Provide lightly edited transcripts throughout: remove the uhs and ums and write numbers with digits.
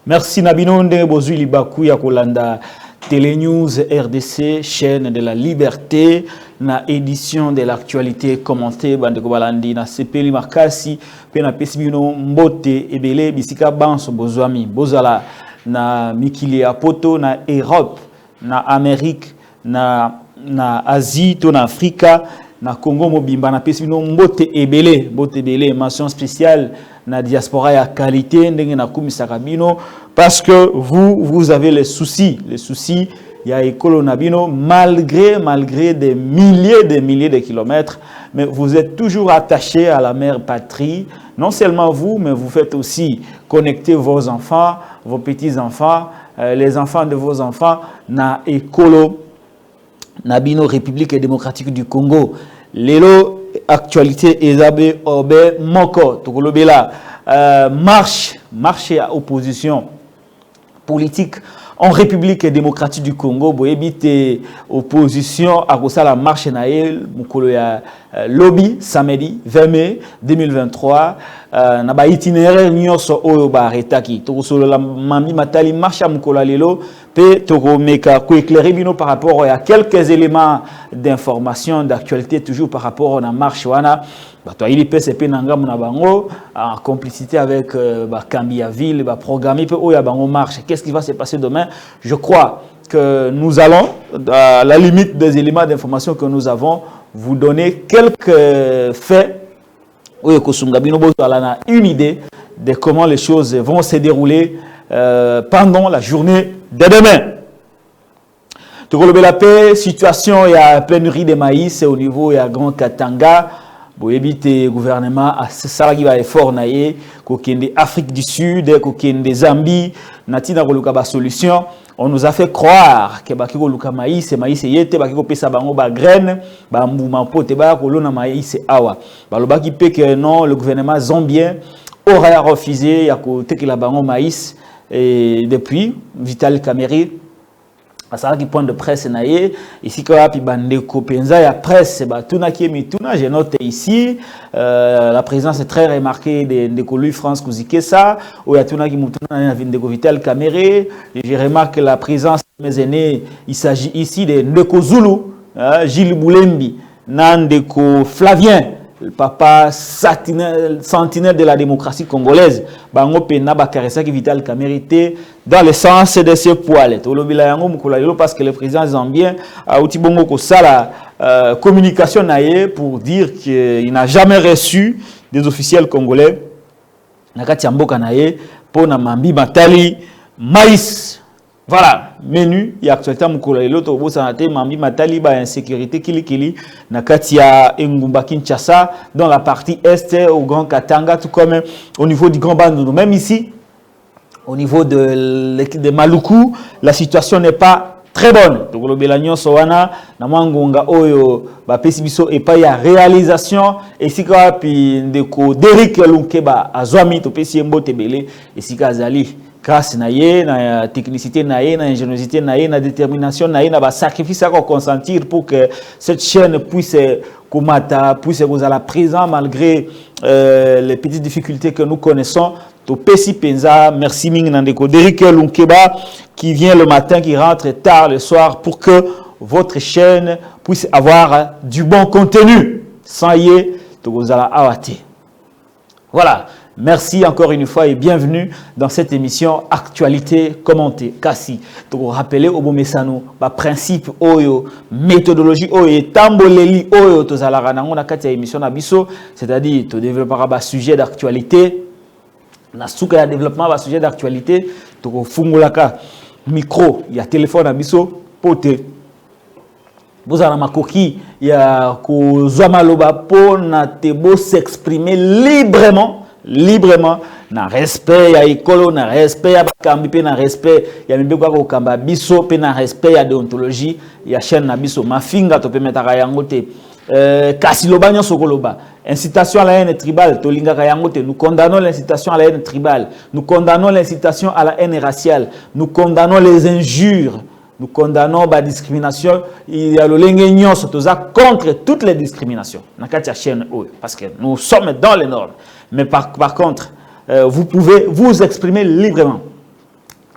Merci Nabinonde Bozuli Bakou ya Kolanda Télénews RDC, chaîne de la liberté, na édition de l'actualité commentée bandeko balandi na sepeli makasi pe na pesibino mbote ebele bisika banso bozwami bozala na mikili ya poto na Europe, na Amérique, na Asie, to na Afrika, na Congo mobimba na pesibino mbote ebele mention spéciale na diaspora ya qualité ndenge na kumisaka bino parce que vous avez les soucis ya ekolo na bino malgré des milliers de kilomètres, mais vous êtes toujours attaché à la mère patrie. Non seulement vous, mais vous faites aussi connecter vos enfants, vos petits-enfants, les enfants de vos enfants na ekolo na bino République démocratique du Congo. Lelo actualité ezabe obe moko tokolobela marche à opposition politique en République démocratique du Congo. Boyebite opposition à la marche naël mukolo ya lobby samedi 20 mai 2023 na ba itinéraire nyonso oyo ba retaki tokosolo la mambi matali marche mukolo lelo pe tokomeka ko éclairer bino par rapport à quelques éléments d'information d'actualité toujours par rapport à la marche wana bato ili PCP nanga muna bango en complicité avec Kambia ville ba programmer pe oya bango marche. Qu'est-ce qui va se passer demain? Je crois que nous allons à la limite des éléments d'information que nous avons vous donner quelques faits oyo kosunga bino bozala na une idée de comment les choses vont se dérouler pendant la journée de demain. Tokolobela pe situation ya pénurie de maïs au niveau ya Grand Katanga. Boyebite gouvernement a salagi ba effort na ye ko kende Afrique du Sud, ko kende Zambie, natina koluka ba solution. On nous a fait croire que ba kiko luka maïs yete ba kiko pesa bango ba graine, ba mbuma pote ba ko lona maïs awa. Ba lobaki pe que non, le gouvernement zambien aurait refusé ya ko tekela bango maïs et depuis Vital Kamerhe ça qui point de presse naie ici quoi puis bandeko penza ya presse ba tuna qui mituna je note ici la présence est très remarquée de Colu France Kuzikesa ou ya tuna qui mutuna na Vindeko Vital Kamerhe. Je remarque la présence de mes aînés. Il s'agit ici de Ndeko Zulu, Gilles Boulembi, Nandeko Flavien, le papa sentinelle de la démocratie congolaise. Bango pena bakaresa qui Vital Kamerhe dans le sens de ses poils. Parce que le président zambien a outi bongo ko sala communication naie pour dire qu'il n'a jamais reçu des officiels congolais nakati mboka naie pour na mambi matali maïs. Voilà, menu ya actualité mukolo lelo to bosanate mambi matali ba insécurité kili nakati ya Engumba Kinshasa dans la partie est au Grand Katanga tout comme au niveau du Grand Bandundu. Même ici au niveau de Maluku, la situation n'est pas très bonne. Tokolobela nyonso wana na mwangonga oyo ba pesibiso et pas ya réalisation et sika pi ndeko Derrick Lunkeba azwami to pesi mbote belé et sika azali grâce na ye na technicité na ye na ingéniosité na ye na détermination na ye na ba sacrifice à consentir pour que cette chaîne puisse puisse vous à la présent malgré les petites difficultés que nous connaissons. To Pesi Penza, merci Ming Nandeko, Derrick Lunkeba qui vient le matin, qui rentre tard le soir pour que votre chaîne puisse avoir du bon contenu. Sans y Togozala Awate. Voilà. Merci encore une fois et bienvenue dans cette émission Actualité commentée. Kassi, to rappeler au bomesano, ba principe oyo, méthodologie oyo, tamboleli oyo to zalara nango na kati ya émission na biso, c'est-à-dire to développer ba sujet d'actualité. Na souka ya développement ba sujet d'actualité, to fungulaka micro, ya téléphone na biso pote. Bozala makoki ya ko zwa maloba po na tebo s'exprimer librement na respect ya ekolo na respect ya bakambi pe na respect ya mibeko ko kamba biso pe na respect ya déontologie ya chaîne na biso mafinga to pemetaka yango te kasi loba nyonso koloba incitation à la haine tribale to lingaka yango te. Nous condamnons l'incitation à la haine tribale, nous condamnons l'incitation à la haine raciale, nous condamnons les injures, nous condamnons la discrimination. Il y a le lengagnon contre toutes les discriminations. Parce que nous sommes dans les normes. Mais par contre, vous pouvez vous exprimer librement.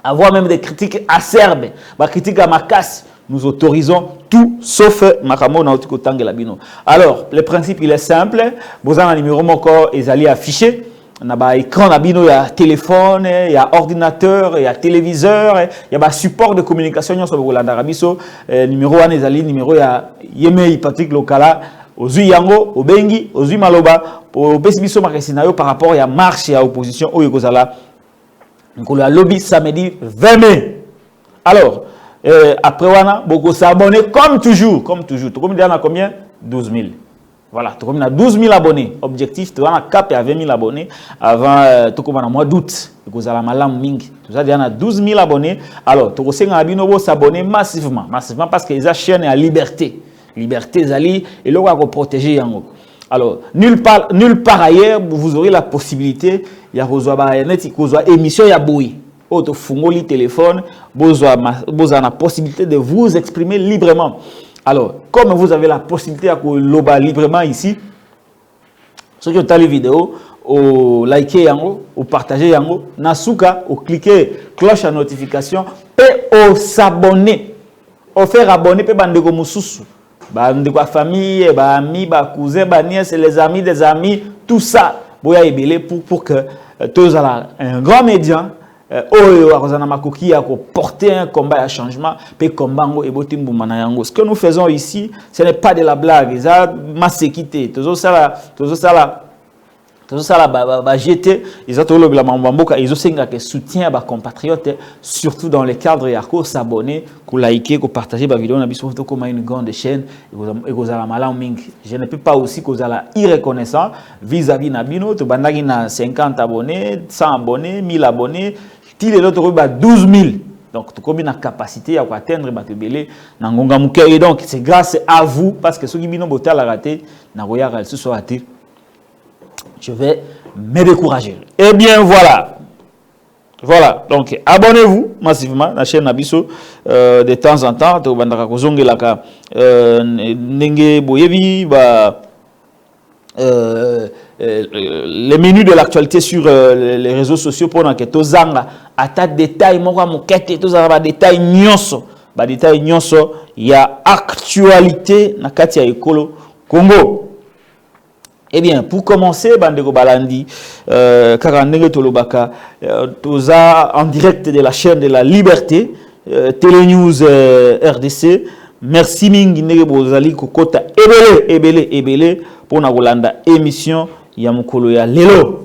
avoir même des critiques acerbes, des critiques à ma casse. Nous autorisons tout sauf Makamo na Otiko Labino. Alors, le principe il est simple. Vous avez un numéro encore, ils allaient afficher. On a un écran Labino, il y a téléphone, il y a ordinateur, il y a téléviseur, il y a un support de communication sur le Rolanda Rabiso. Numéro 1, ils allaient, numéro il y a Yeme Patrick Lokala, Ozui Yango, Obengi, Ozui Maloba, pour Bessibiso Makesinayo par rapport à la marche et à l'opposition au Yogozala. Donc, le lobby samedi 20 mai. Alors, après, on a beaucoup s'abonner comme toujours. Comme toujours. Tu as combien? 12 000. Voilà, tu as 12 000 abonnés. Objectif, tu as cap à 20 000 abonnés avant tu as mois d'août. Tu as malam ming. Tu as 12 000 abonnés. Alors, tu as s'abonner massivement. Massivement parce qu'ils ont chaîne à liberté. Liberté, Zali, et là, on va protéger Yango. Alors, nulle part ailleurs, vous aurez la possibilité, il y a une émission, il y a bouillie. Autre fungoli téléphone, vous avez la possibilité de vous exprimer librement. Alors, comme vous avez la possibilité de loba librement ici, ceux qui ont la vidéo, au liker yango, au partager yango, nasuka, au cliquer cloche à notification, et au s'abonner, au faire abonner, pe bandeko mususu, bandeko famille, ba amis, ba cousins, ba nièces, les amis des amis, tout ça, boya ebele pour que tous un grand média. Porter un combat à changement, ce que nous faisons ici, ce n'est pas de la blague, c'est ma sécurité. Tout ça, jeter, ils ont soutien à compatriotes, surtout dans le cadre de s'abonner, liker, partager la vidéo, comme une grande chaîne, je ne peux pas aussi que vous irreconnaissant vis-à-vis Nabino, tu as 50 abonnés, 100 abonnés, 1000 abonnés. Si les autres ont 12 000, donc tu as une capacité à atteindre les et donc c'est grâce à vous, parce que ceux qui ont la raté, je vais me décourager. Eh bien voilà. Voilà, donc abonnez-vous massivement à la chaîne Nabiso de temps en temps. Les menus de l'actualité sur les réseaux sociaux pour que tu à ta détail détail nyonso il y a actualité na kati ya ekolo Congo. Eh bien, pour commencer, bandeko balandi karandenge tolobaka toza en direct de la chaîne de la Liberté, Télé News RDC. Merci mingi ndenge bozali kokota ebele pour na kolanda émission ya mukolo ya lelo.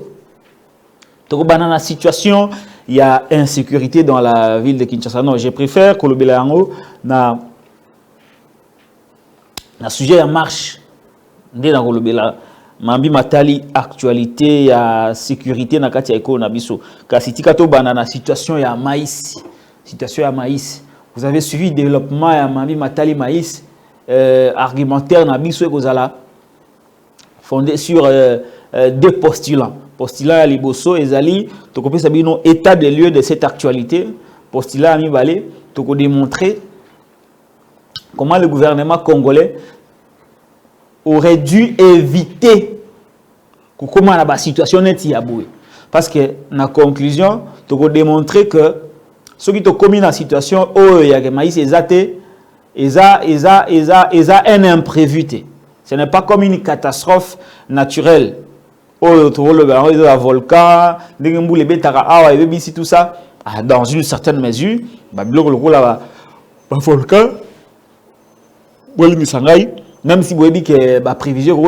Toko banana situation, il y a insécurité dans la ville de Kinshasa. Non, je préfère kolobela yango na sujet ya marche ndé na kolobela mambi matali actualité ya sécurité na kati ya eko na biso. Kasi tika to banana situation ya maïs. Situation ya maïs. Vous avez suivi le développement ya mambi matali maïs argumentaire na biso ekozala fondé sur deux postulants. Postulat à Liboso et Zali, tu peux savoir état des lieux de cette actualité. Postulat à Mibale, tu peux démontrer comment le gouvernement congolais aurait dû éviter comment la situation n'est yaboué. Parce que, dans la conclusion, tu peux démontrer que ceux qui ont commis la situation, il y a maïs ils ont un imprévu. Ce n'est pas comme une catastrophe naturelle. Le volcan, tout ça, dans une certaine mesure, le volcan, même si vous avez dit que la prévision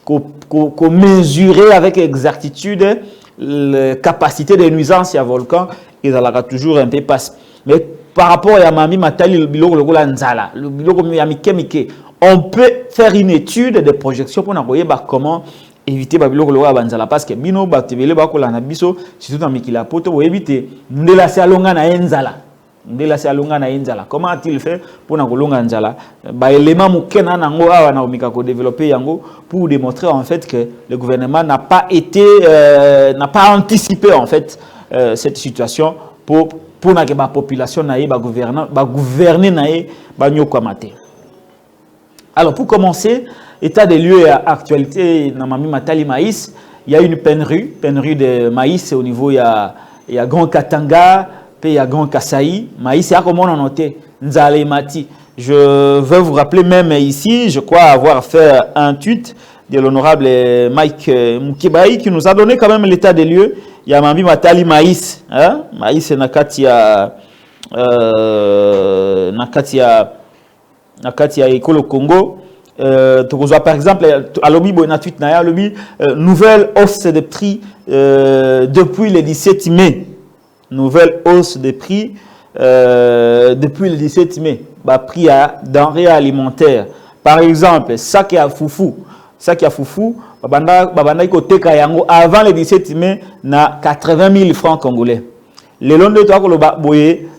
qu'on mesurer avec exactitude la capacité de nuisance à volcan, ils allaient toujours un peu passer. Mais par rapport à Mami Matali, on peut faire une étude de projection pour voir comment éviter babilo ko banzala parce que bino batebele bakola na biso surtout dans mikila poto pour éviter ndela se alonga na enzala comment a-t-il fait pour na kolonga nzala ba élément mukena nango awa na omika ko développer yango pour démontrer en fait que le gouvernement n'a pas anticipé en fait cette situation pour na que ba population na ba gouverner na ba nyoko maté. Alors pour commencer, état des lieux et actualité dans Mami Matali Maïs, il y a une pénurie de maïs au niveau il y a Grand Katanga, puis il y a Grand Kasaï. Maïs, il y a comment on noté Nzale Mati. Je veux vous rappeler même ici, je crois avoir fait un tweet de l'honorable Mike Mukibai qui nous a donné quand même l'état des lieux. Il y a Mambi Matali Maïs. Hein? Maïs Nakatia École au Congo. Par exemple, à l'Obi Bonatuit Naya, nouvelle hausse des prix depuis le 17 mai. Nouvelle hausse des prix depuis le 17 mai. Bah, prix à denrées alimentaires. Par exemple, sac à foufou. Sac à foufou, avant le 17 mai, na 80 000 francs congolais. Le long de toi,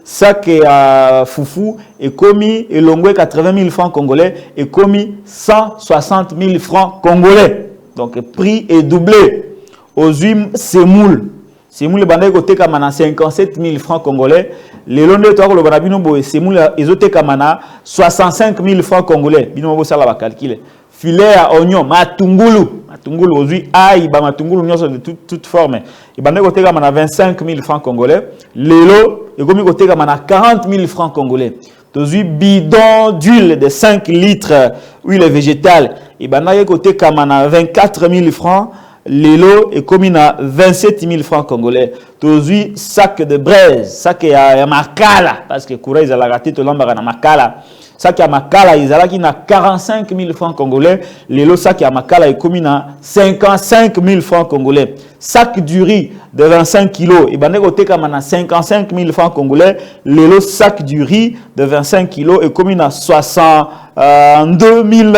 sac à foufou est commis et l'ongoué 80 000 francs congolais est commis 160 000 francs congolais. Donc, le prix est doublé. Aux huiles, semoule. Semoule, bandai côté kamana 57 000 francs congolais. Le long de toi, le barabino boye semoule, ezote kamana 65 000 francs congolais. Bino bo sala ba calculer. Filet à oignon, matungulu. Matungulu, aujourd'hui, aïe, bah, matungulu, de toute forme. Et bandai côté kamana 25 000 francs congolais. Lelo, et comme côté kamana 40 000 francs congolais. Aujourd'hui, bidon d'huile de 5 litres, huile végétale. Et bandai côté kamana 24 000 francs. Lelo est commis à 27 000 francs congolais. Aujourd'hui, sac de braise, sac à makala, parce que Koura, ils ont raté tout l'homme à makala. Sac à makala, ils ont 45 000 francs congolais. Lelo, sac à makala est commis à 55 000 francs congolais. Sac du riz de 25 kilos, et ben, côté comme on a 55 000 francs congolais. Lelo, sac du riz de 25 kilos est commis à 62 000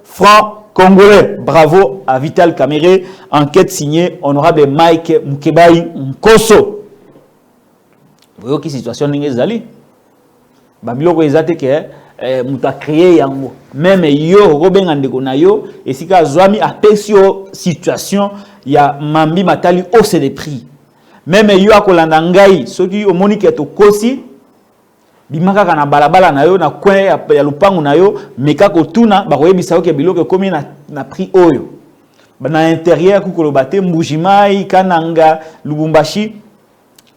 francs congolais. Bravo à Vital Kamere. Enquête signée honorable Mike Mukebai Nkoso. Vous voyez quelle situation n'est-ce pas? Babilo ezate ke muta créé yango. Même yo Robin Andeko na yo et si ka zwami apesio situation ya mambi matali hausse des prix. Même yo akolanda ngai soki omoni ke to kosi bimaka kana balabala na yo na coin ya lupangu na yo meka ko tuna ba koyebisa ke biloko komi na prix oyo. Na intérieur ku kolobate Mbujimai Kananga Lubumbashi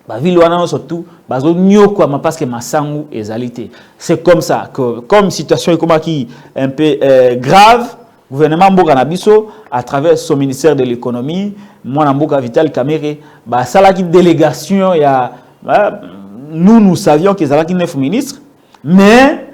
ba ville wana surtout bazo nyoko ma parce que masangu ezalité. C'est comme ça que comme situation est qui un peu grave, gouvernement Mboka na biso à travers son ministère de l'économie, moi Mboka Vital Kamere ba sala ki délégation ya nous savions qu'ils avaient 9 ministres, mais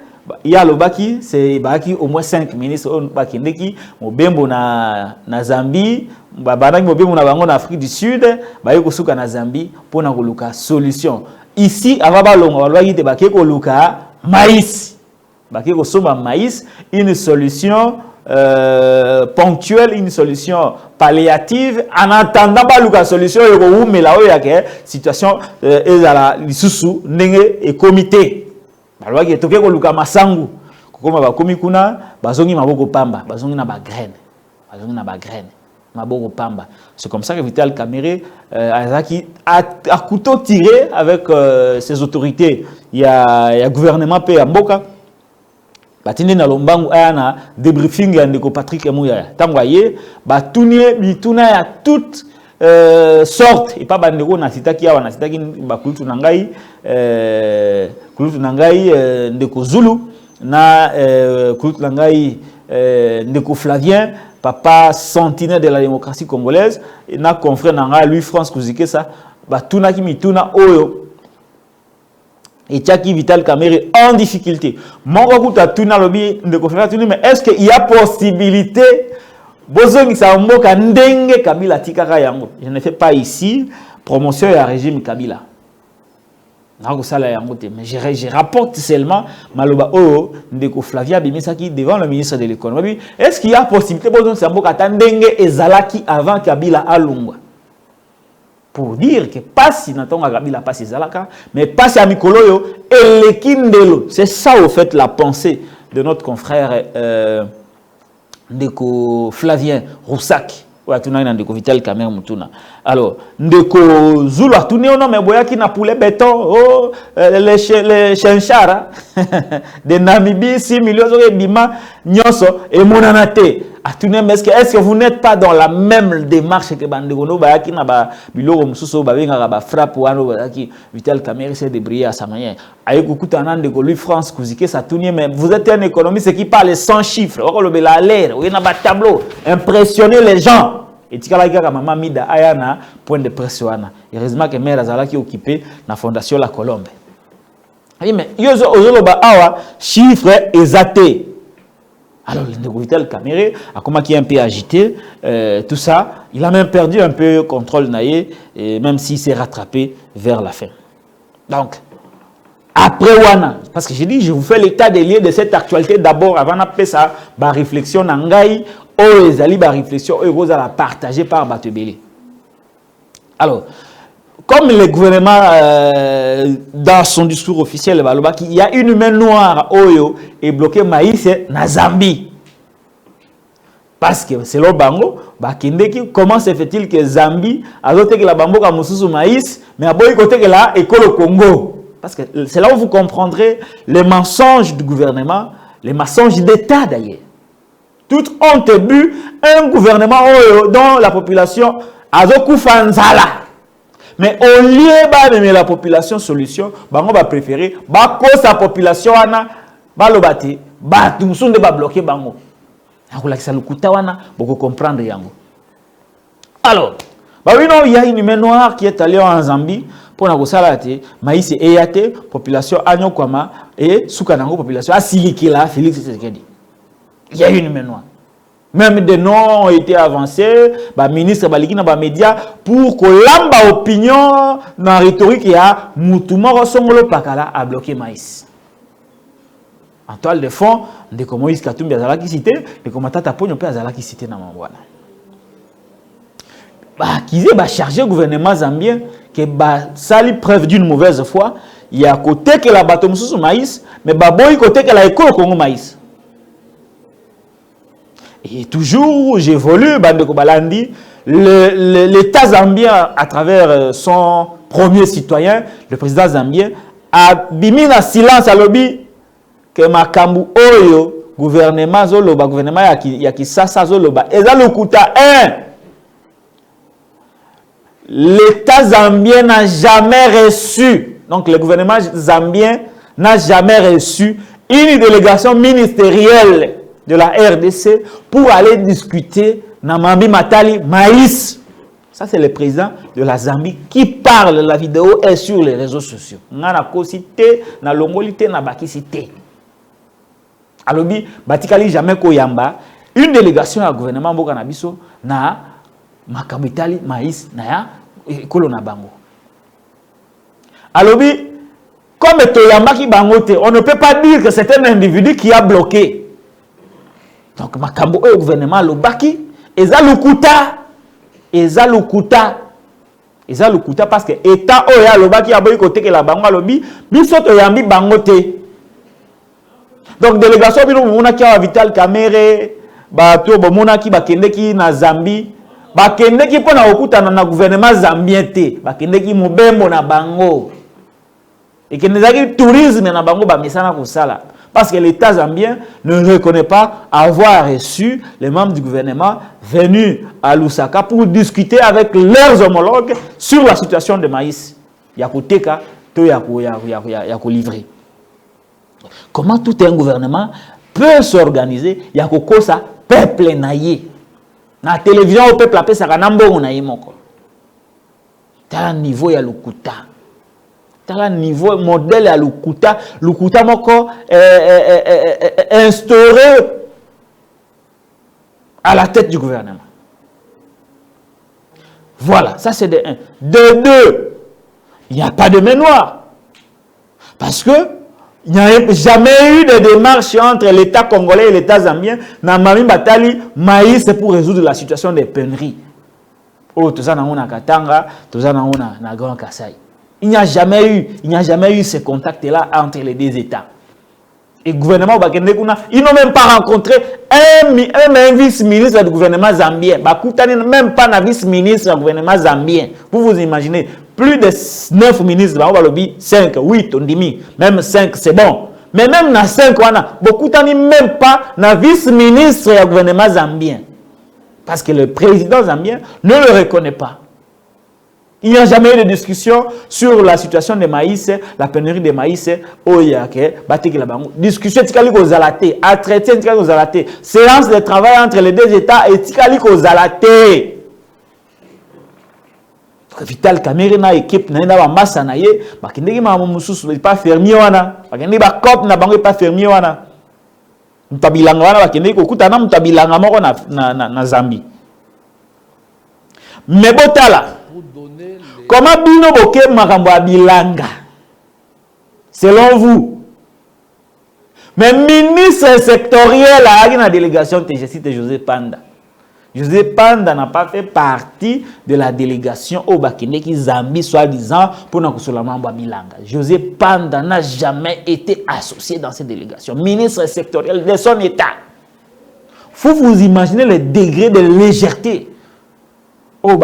il y a le baki, c'est baki au moins 5 ministres au baki ndeki, mobembo na Zambie, babana mobembo na bango na Afrique du Sud, ba yeko suka na Zambie pour na koluka solution. Ici avant balongo balwa yite baki ko luka maïs. Baki ko somba maïs, une solution ponctuelle, une solution palliative en attendant pas la solution mais là où il y a situation ezala lisusu ndenge et comité balwa ki toke ko luka masangu kokoma ba komi kuna bazongi maboko pamba bazongi na ba graine maboko pamba. C'est comme ça que Vital Kamere a couteau tiré avec ses autorités. Il y a gouvernement pe Mboka batinde na lombangu ayana débriefing ya ndeko Patrick Muyaya tangwaye batunie bituna ya toute sorte et pas bandeko na sitaki awa na sitaki bakulutu nangai ndeko Zulu na kulutu nangai ndeko Flavien papa sentinelle de la démocratie congolaise et na confrère nanga lui France Kuzike ça batuna ki mituna oyo et Tchaki Vital Kamere en difficulté. Mon recours tuna lobby de conférence, mais est-ce qu'il y a possibilité bozongi sa mboka ndenge Kabila tikaka yango? Je ne fais pas ici promotion à régime Kabila. Mais je rapporte seulement maloba oyo ndeko Flavia Bimisaki devant le ministre de l'économie. Est-ce qu'il y a possibilité bozongi sa mboka ndenge ezalaki avant Kabila alungwa? Pour dire que passe n'attend Kabila passe Zalaka, mais passe à Mikoloyo et les Kindelo. C'est ça au fait la pensée de notre confrère Ndeko Flavien Roussak. Ouais, tu n'as pas Ndeko Vital Kamere Mutuna. Alors, Ndeko Zulu, tu n'es pas mais boyaki na poulet béton, oh, les chenchara de Namibie, 6 millions de bima, nyonso, et monanate. est-ce que vous n'êtes pas dans la même démarche que Bandegono Bayaki na ba biloko mususu ba benga ba frappe wano Bayaki Vital Kamerhe s'est débrouillé à sa manière. Aïe kukuta nande ko lui France Kouzike ça tourne mais vous êtes un économiste qui parle sans chiffres. On le bela l'air, on a ba tableau, impressionner les gens. Et tikala kaka mama mida ayana point de presse wana. Heureusement que mère azala qui occupé na fondation La Colombe. Oui mais yozo ozolo ba awa chiffres exatés. Alors, le Vital Kamerhe a commencé un peu agité, tout ça. Il a même perdu un peu le contrôle naïe, même s'il s'est rattrapé vers la fin. Donc, après Wana, parce que j'ai dit, je vous fais l'état des lieux de cette actualité d'abord, avant d'appeler ça, ma réflexion, Nangaï, ma réflexion, vous allez partager par Batebele. Alors, comme le gouvernement, dans son discours officiel, il y a une main noire Oyo et bloqué maïs na Zambie. Parce que selon Bango, comment se fait-il que Zambie a doté que la Bango a moussou maïs, mais a beau côté que la école au Congo. Parce que c'est là où vous comprendrez les mensonges du gouvernement, les mensonges d'État d'ailleurs. Tout honte but, un gouvernement Oyo dont la population a doku fanzala. Mais au lieu de la population solution, bango va préférer cause la population ana ba lobati ba tumsunde ba bloquer bango. Akula kisa lukuta wana boko comprendre yango. Alors, oui non, il y a une main noire qui est allée en Zambie pour na kosala te maïs eyate population anyo kwama et sukanango population asilikela Félix Tshisekedi. Il y a une main noire. Même des noms ont été avancés, bah ministre balikina ba média pour que l'amba opinion dans la rhétorique ya Moutouma Rosongolo Pakala a bloqué maïs. En toile de fond, de comment Moïse Katumbi azala qui cité, de comment Tata Pogno pe azala qui cité na mangwana. Bah qu'ils ba chargé gouvernement zambien que ba sali preuve d'une mauvaise foi, il y a côté que la bateau mususu maïs, mais ba boy côté que la école Congo maïs. Et toujours, j'évolue, Bandeko Balandi, l'État zambien, à travers son premier citoyen, le président zambien, a mis en silence à lobby que Makambu Oyo, gouvernement Zoloba, gouvernement Yakisasa Zoloba, et ça le coûta 1. L'État zambien n'a jamais reçu, donc le gouvernement zambien n'a jamais reçu une délégation ministérielle de la RDC pour aller discuter Namambi Matali maïs. Ça, c'est le président de la Zambie qui parle. La vidéo est sur les réseaux sociaux. Nana Kosité, na Longolité, na Bakisité. Alobi, Batikali jamais Koyamba, une délégation à gouvernement Bokanabiso, na Makabitali maïs, na ya Kolona Bango. Alobi, comme Toyamba qui bangote, on ne peut pas dire que c'est un individu qui a bloqué. Donc, Makambo au gouvernement Lobaki, Eza Lukuta parce que État Oya Lobaki a boy côté que la bango lobi, biso to yambi bangote. Donc, délégation bino mona ki a Vital Kamerhe, ba to bo mona ki ba kende ki na Zambie, ba kende ki pona okuta na gouvernement zambien te, ba kende ki mobembo na bango. Et que nezaki tourisme na bango ba misana ko sala. Parce que l'État zambien ne reconnaît pas avoir reçu les membres du gouvernement venus à Lusaka pour discuter avec leurs homologues sur la situation de maïs. Yakoteka, to yako livré. Comment tout un gouvernement peut s'organiser? Yakoko sa peuple naïe. Na télévision au peuple appelle ça kanambo naïe moko. T'as un niveau ya lukuta. T'as niveau modèle à Lukuta moko instauré à la tête du gouvernement. Voilà, ça c'est de 1. De 2, il n'y a pas de main noire. Parce que il n'y a jamais eu de démarche entre l'État congolais et l'État zambien. Namami Batali maïs pour résoudre la situation des pénuries. Oh, tout ça na Katanga, tout ça na Grand Kassai. Il n'y a jamais eu ce contact-là entre les deux États. Et le gouvernement ils n'ont même pas rencontré un vice-ministre du gouvernement zambien. Même pas un vice-ministre du gouvernement zambien. Vous imaginez, plus de 9 ministres, 5, 8, on dit même 5, c'est bon. Mais même dans 5 ans, beaucoup n'ont même pas na vice-ministre du gouvernement zambien. Parce que le président zambien ne le reconnaît pas. Il n'y a jamais eu de discussion sur la situation des maïs, la pénurie des maïs. Discussion tikali kozalate, entretien tikali kozalate, séance de travail entre les deux États et tikali kozalate. Vital Kamerhe na équipe na ba massa na ye, bakindeki ma mususu pas fermier wana, bakindeki ba cop na bango pas fermier wana. Mutabilanga wana bakindeki kokutana mutabilanga moko na Zambie. Mais botala comment bino boke makambo ya bilanga selon vous? Mais ministre sectoriel a la délégation TGC José Panda. José Panda n'a pas fait partie de la délégation au Bakindeki Zambie, soi-disant, pour nous consoler mambo bilanga. José Panda n'a jamais été associé dans cette délégation. Ministre sectoriel de son État. Faut vous imaginer le degré de légèreté. Le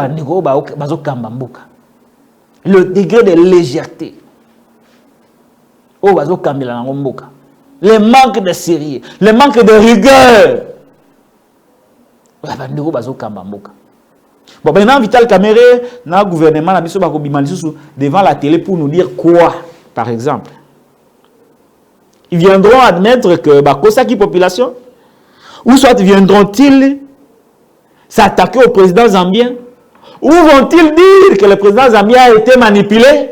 degré de légèreté. Le manque de sérieux, le manque de rigueur. Bon, maintenant, Vital Kamerhe, le gouvernement devant la télé pour nous dire quoi, par exemple? Ils viendront admettre que la population, ou soit viendront-ils s'attaquer au président zambien, ou vont-ils dire que le président zambien a été manipulé?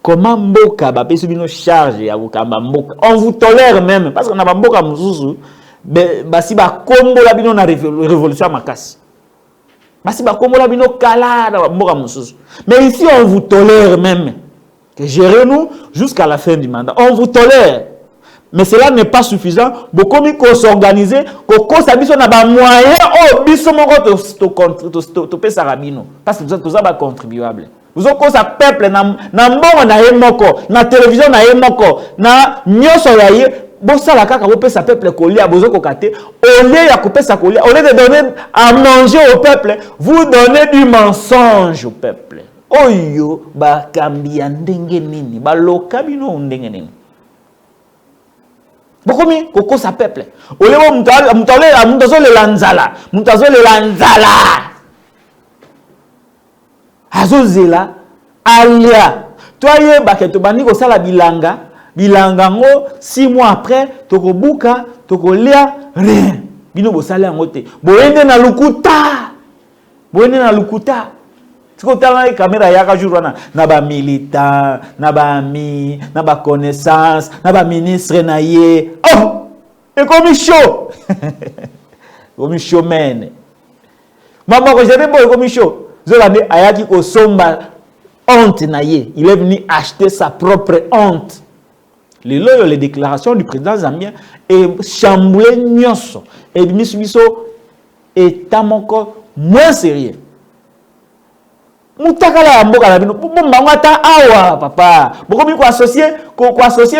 Comment Mboka ba pesu bino charge ya bukamba Mboka? On vous tolère même parce qu'on a Mboka mususu basi ba kombo la bino na révolution makasi. Basi ba kombo la bino kala na Mboka mususu. Mais ici on vous tolère même. Que gérez-nous jusqu'à la fin du mandat. On vous tolère. Mais cela n'est pas suffisant. Beaucoup qu'on s'organise, qu'on s'habille na ba moyen oh biso moko to pesa rabino parce que tout ça va contribuable. Vous avez un peuple na mbongo na yemoko, na télévision na yemoko, na nyoso ya ye, bosa la kaka vous pesa peuple kolia, bozo kokate, au lieu ya kopesa kolia, au lieu de donner à manger au peuple, vous donnez du mensonge au peuple. Oyo ba kambia ndenge nini, ba loka bino ndenge nini. Bokomi koko sa peuple. Au lieu mutazo le lanzala, azozela alia toye baketo bandi ko sala bilanga ngo 6 mois après tokobuka tokolia rien bino bo sala ngote boende na lukuta tiko tala caméra ya ka jour na ba militant na ba ami na ba connaissance na ba ministre na ye oh et comme chaud comme chaud men maman ko jere bo comme chaud ayaki ko somba honte na ye. Il est venu acheter sa propre honte. Les déclarations du président zambien est chamboulé nyonso. Et biso est encore moins sérieux. Mutakala ya mboka na bino. Mbanga ta awa papa. Boko bi ko associer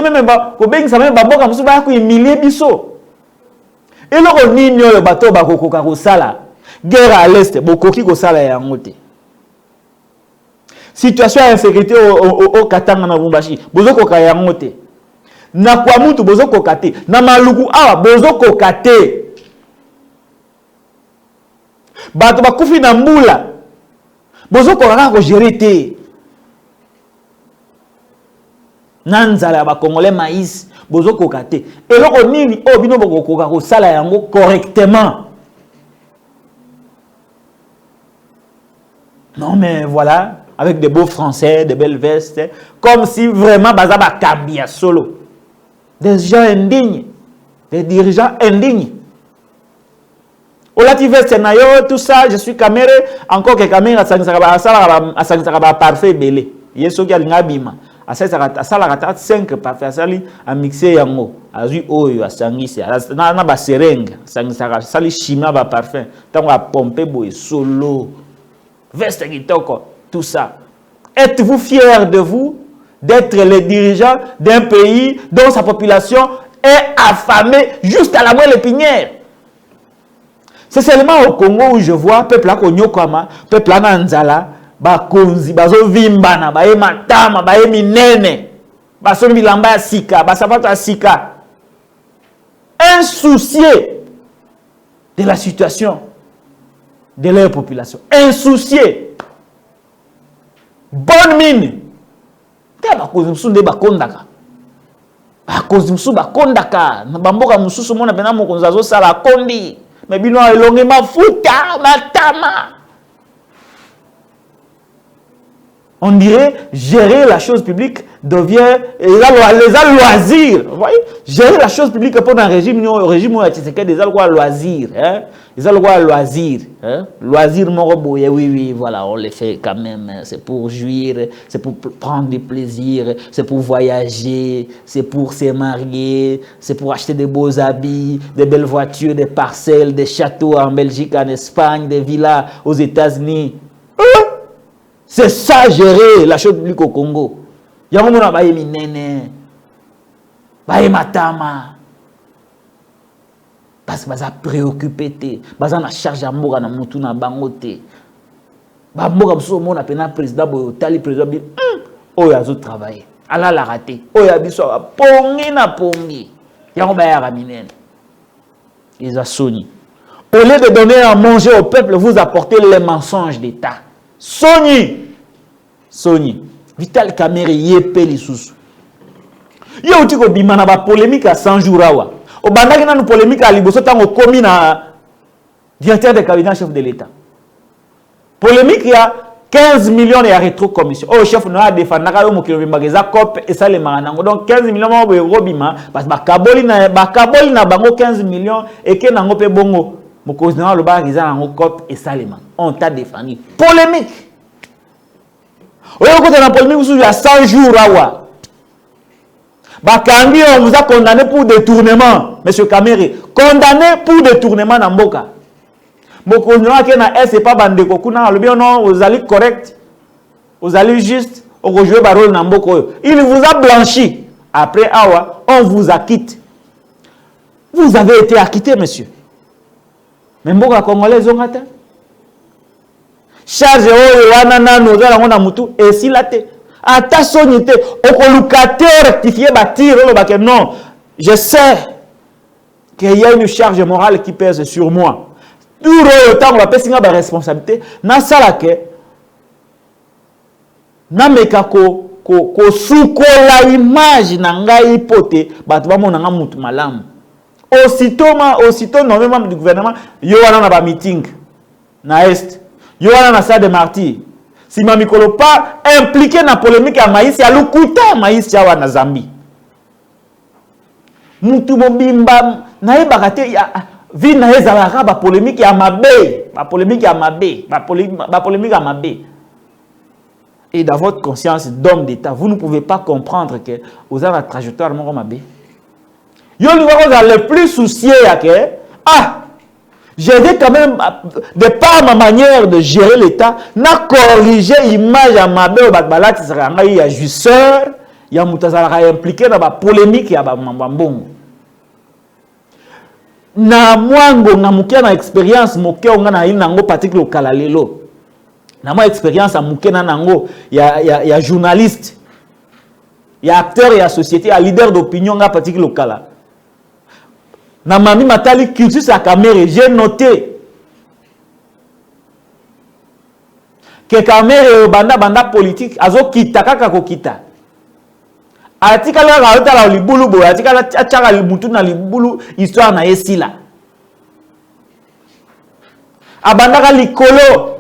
même ko bengisa même mboka musu ba ko humilier biso. Et loko nini yo bato ba kokoka ko sala. Guerre à l'est, bokoki ko sala ya ngote. Situation d'insécurité au Katanga na Bumbashi, bozoko ka ya ngote. Na kwa mutu bozoko kate, na maluku awa bozoko kate. Bato bakufi na mbula. Bozoko kaka ko gérer te. Nanzala ba congolais maïs, bozoko kate. Eloko nini o bino boko ko sala yango correctement. Non mais voilà, avec des beaux français, des belles vestes, comme si vraiment Bazaba Kambia solo. Des gens indignes, des dirigeants indignes. Olati veste na yo, tout ça, je suis Kamerhe, encore que Kamerhe a parfait belé. Yeso ki alinga bima. Asala kata 5 parfait asali a mixer yango. Azui oyo asangisi, na ba serenge, asali chima ba parfum. Tango a pomper boy solo. Veste kitoko, tout ça. Êtes-vous fiers de vous d'être les dirigeants d'un pays dont sa population est affamée juste à la moelle épinière? C'est seulement au Congo où je vois peuple à Konyokama, peuple à Nanzala, bakonzi bazo vimbana baye matama baye minene baso bilamba ya sika basapato ya sika insouciés de la situation de leur population, insouciés, bonne mine. Te bakozi musu nde bakondaka, bakozi musu bakondaka na bamboka mususu mona pena mokonzi azosala kondi mais bino elonge mafuta matama. On dirait gérer la chose publique devient les loisirs. Vous voyez? Gérer la chose publique pour un régime, le régime où il y a des loisirs. Les loisirs. Loisirs, oui, voilà, on les fait quand même. C'est pour jouir, c'est pour prendre du plaisir, c'est pour voyager, c'est pour se marier, c'est pour acheter des beaux habits, des belles voitures, des parcelles, des châteaux en Belgique, en Espagne, des villas aux États-Unis. C'est ça, gérer la chose publique au Congo. Il y a un moment où il y a minene, baye matama. Parce que ça préoccupé te, ça na charge à mboka na mutu na bangote. Ba mboka biso mona pena président boyo tali président bi oyo azo travailler. Ala la raté. Oyo abiso pongi na pongi. Yango ba ya minene. Ils a soni. Au lieu de donner à manger au peuple, vous apportez les mensonges d'État. Sony. Vital Kamerhe yepe lisusu. Yo uti ko bimana ba polémique à 100 jours awa. O bandaki na polémique à liboso tango komi na directeur de cabinet chef de l'État. Polémique ya 15 millions ya rétro commission. Oh chef na défendaka yo mokilo bimbageza cop et ça les manango. Donc 15 millions mo bo bima parce ba kaboli na bango 15 millions et ke nango pe bongo. Mokozi na lo ba kiza nango cop et ça les man. On t'a défendu. Polémique. Quand on a polémique, il y a 100 jours. Bakangi, on vous a condamné pour détournement, monsieur Kamerhe. Condamné pour détournement dans Mboka. Moko na c'est pas bandeko kuna le bien non, vous allez correct. Vous allez juste rejouer barol dans Mboka. Il vous a blanchi. Après awa, on vous acquitte. Vous avez été acquitté, monsieur. Mais Mboka congolais ont atteint. Charge wana nano zala ngona mutu esilate ata sonité okolukaté rectifier batir le non je sais qu'il y a une charge morale qui pèse sur moi tout le temps on va passer une responsabilité na sala ke na meka ko sukola image na ngai pote batu ba mona nga mutu malamu aussitôt normalement du gouvernement yo wana na ba meeting na est yo wana na salle de martyrs. Si Mamikolo pas impliqué dans la polémique à Maïs, il y a l'oukuta Maïs ya wana Zambie. Mutu mobimba na ebakate ya vi na ezalaka ba polémique ya mabe, ba polémique ya mabe. Et dans votre conscience d'homme d'État, vous ne pouvez pas comprendre que vous avez la trajectoire de mabe. Yo le plus soucié à que j'ai dit quand même, de par ma manière de gérer l'État, n'a corrigé l'image à ma belle Batbalat, il y a jusseur, il y a Moutazara impliqué dans la polémique, il y a Mambambong. Na mwango, na mouké na expérience, mouké on a une nango particulier au Kalalelo. Na moi expérience à mouké na nango, il y a journaliste, il y a acteur, il y a société, il y a leader d'opinion, na particulier au Kala. Na mami matali culture à Kamerhe, j'ai noté que Kamerhe banda politique azo kita kaka ko kita. Atika la raota la libulu bo, atika la tchaka libutu na libulu histoire na esila. Abanda ka likolo.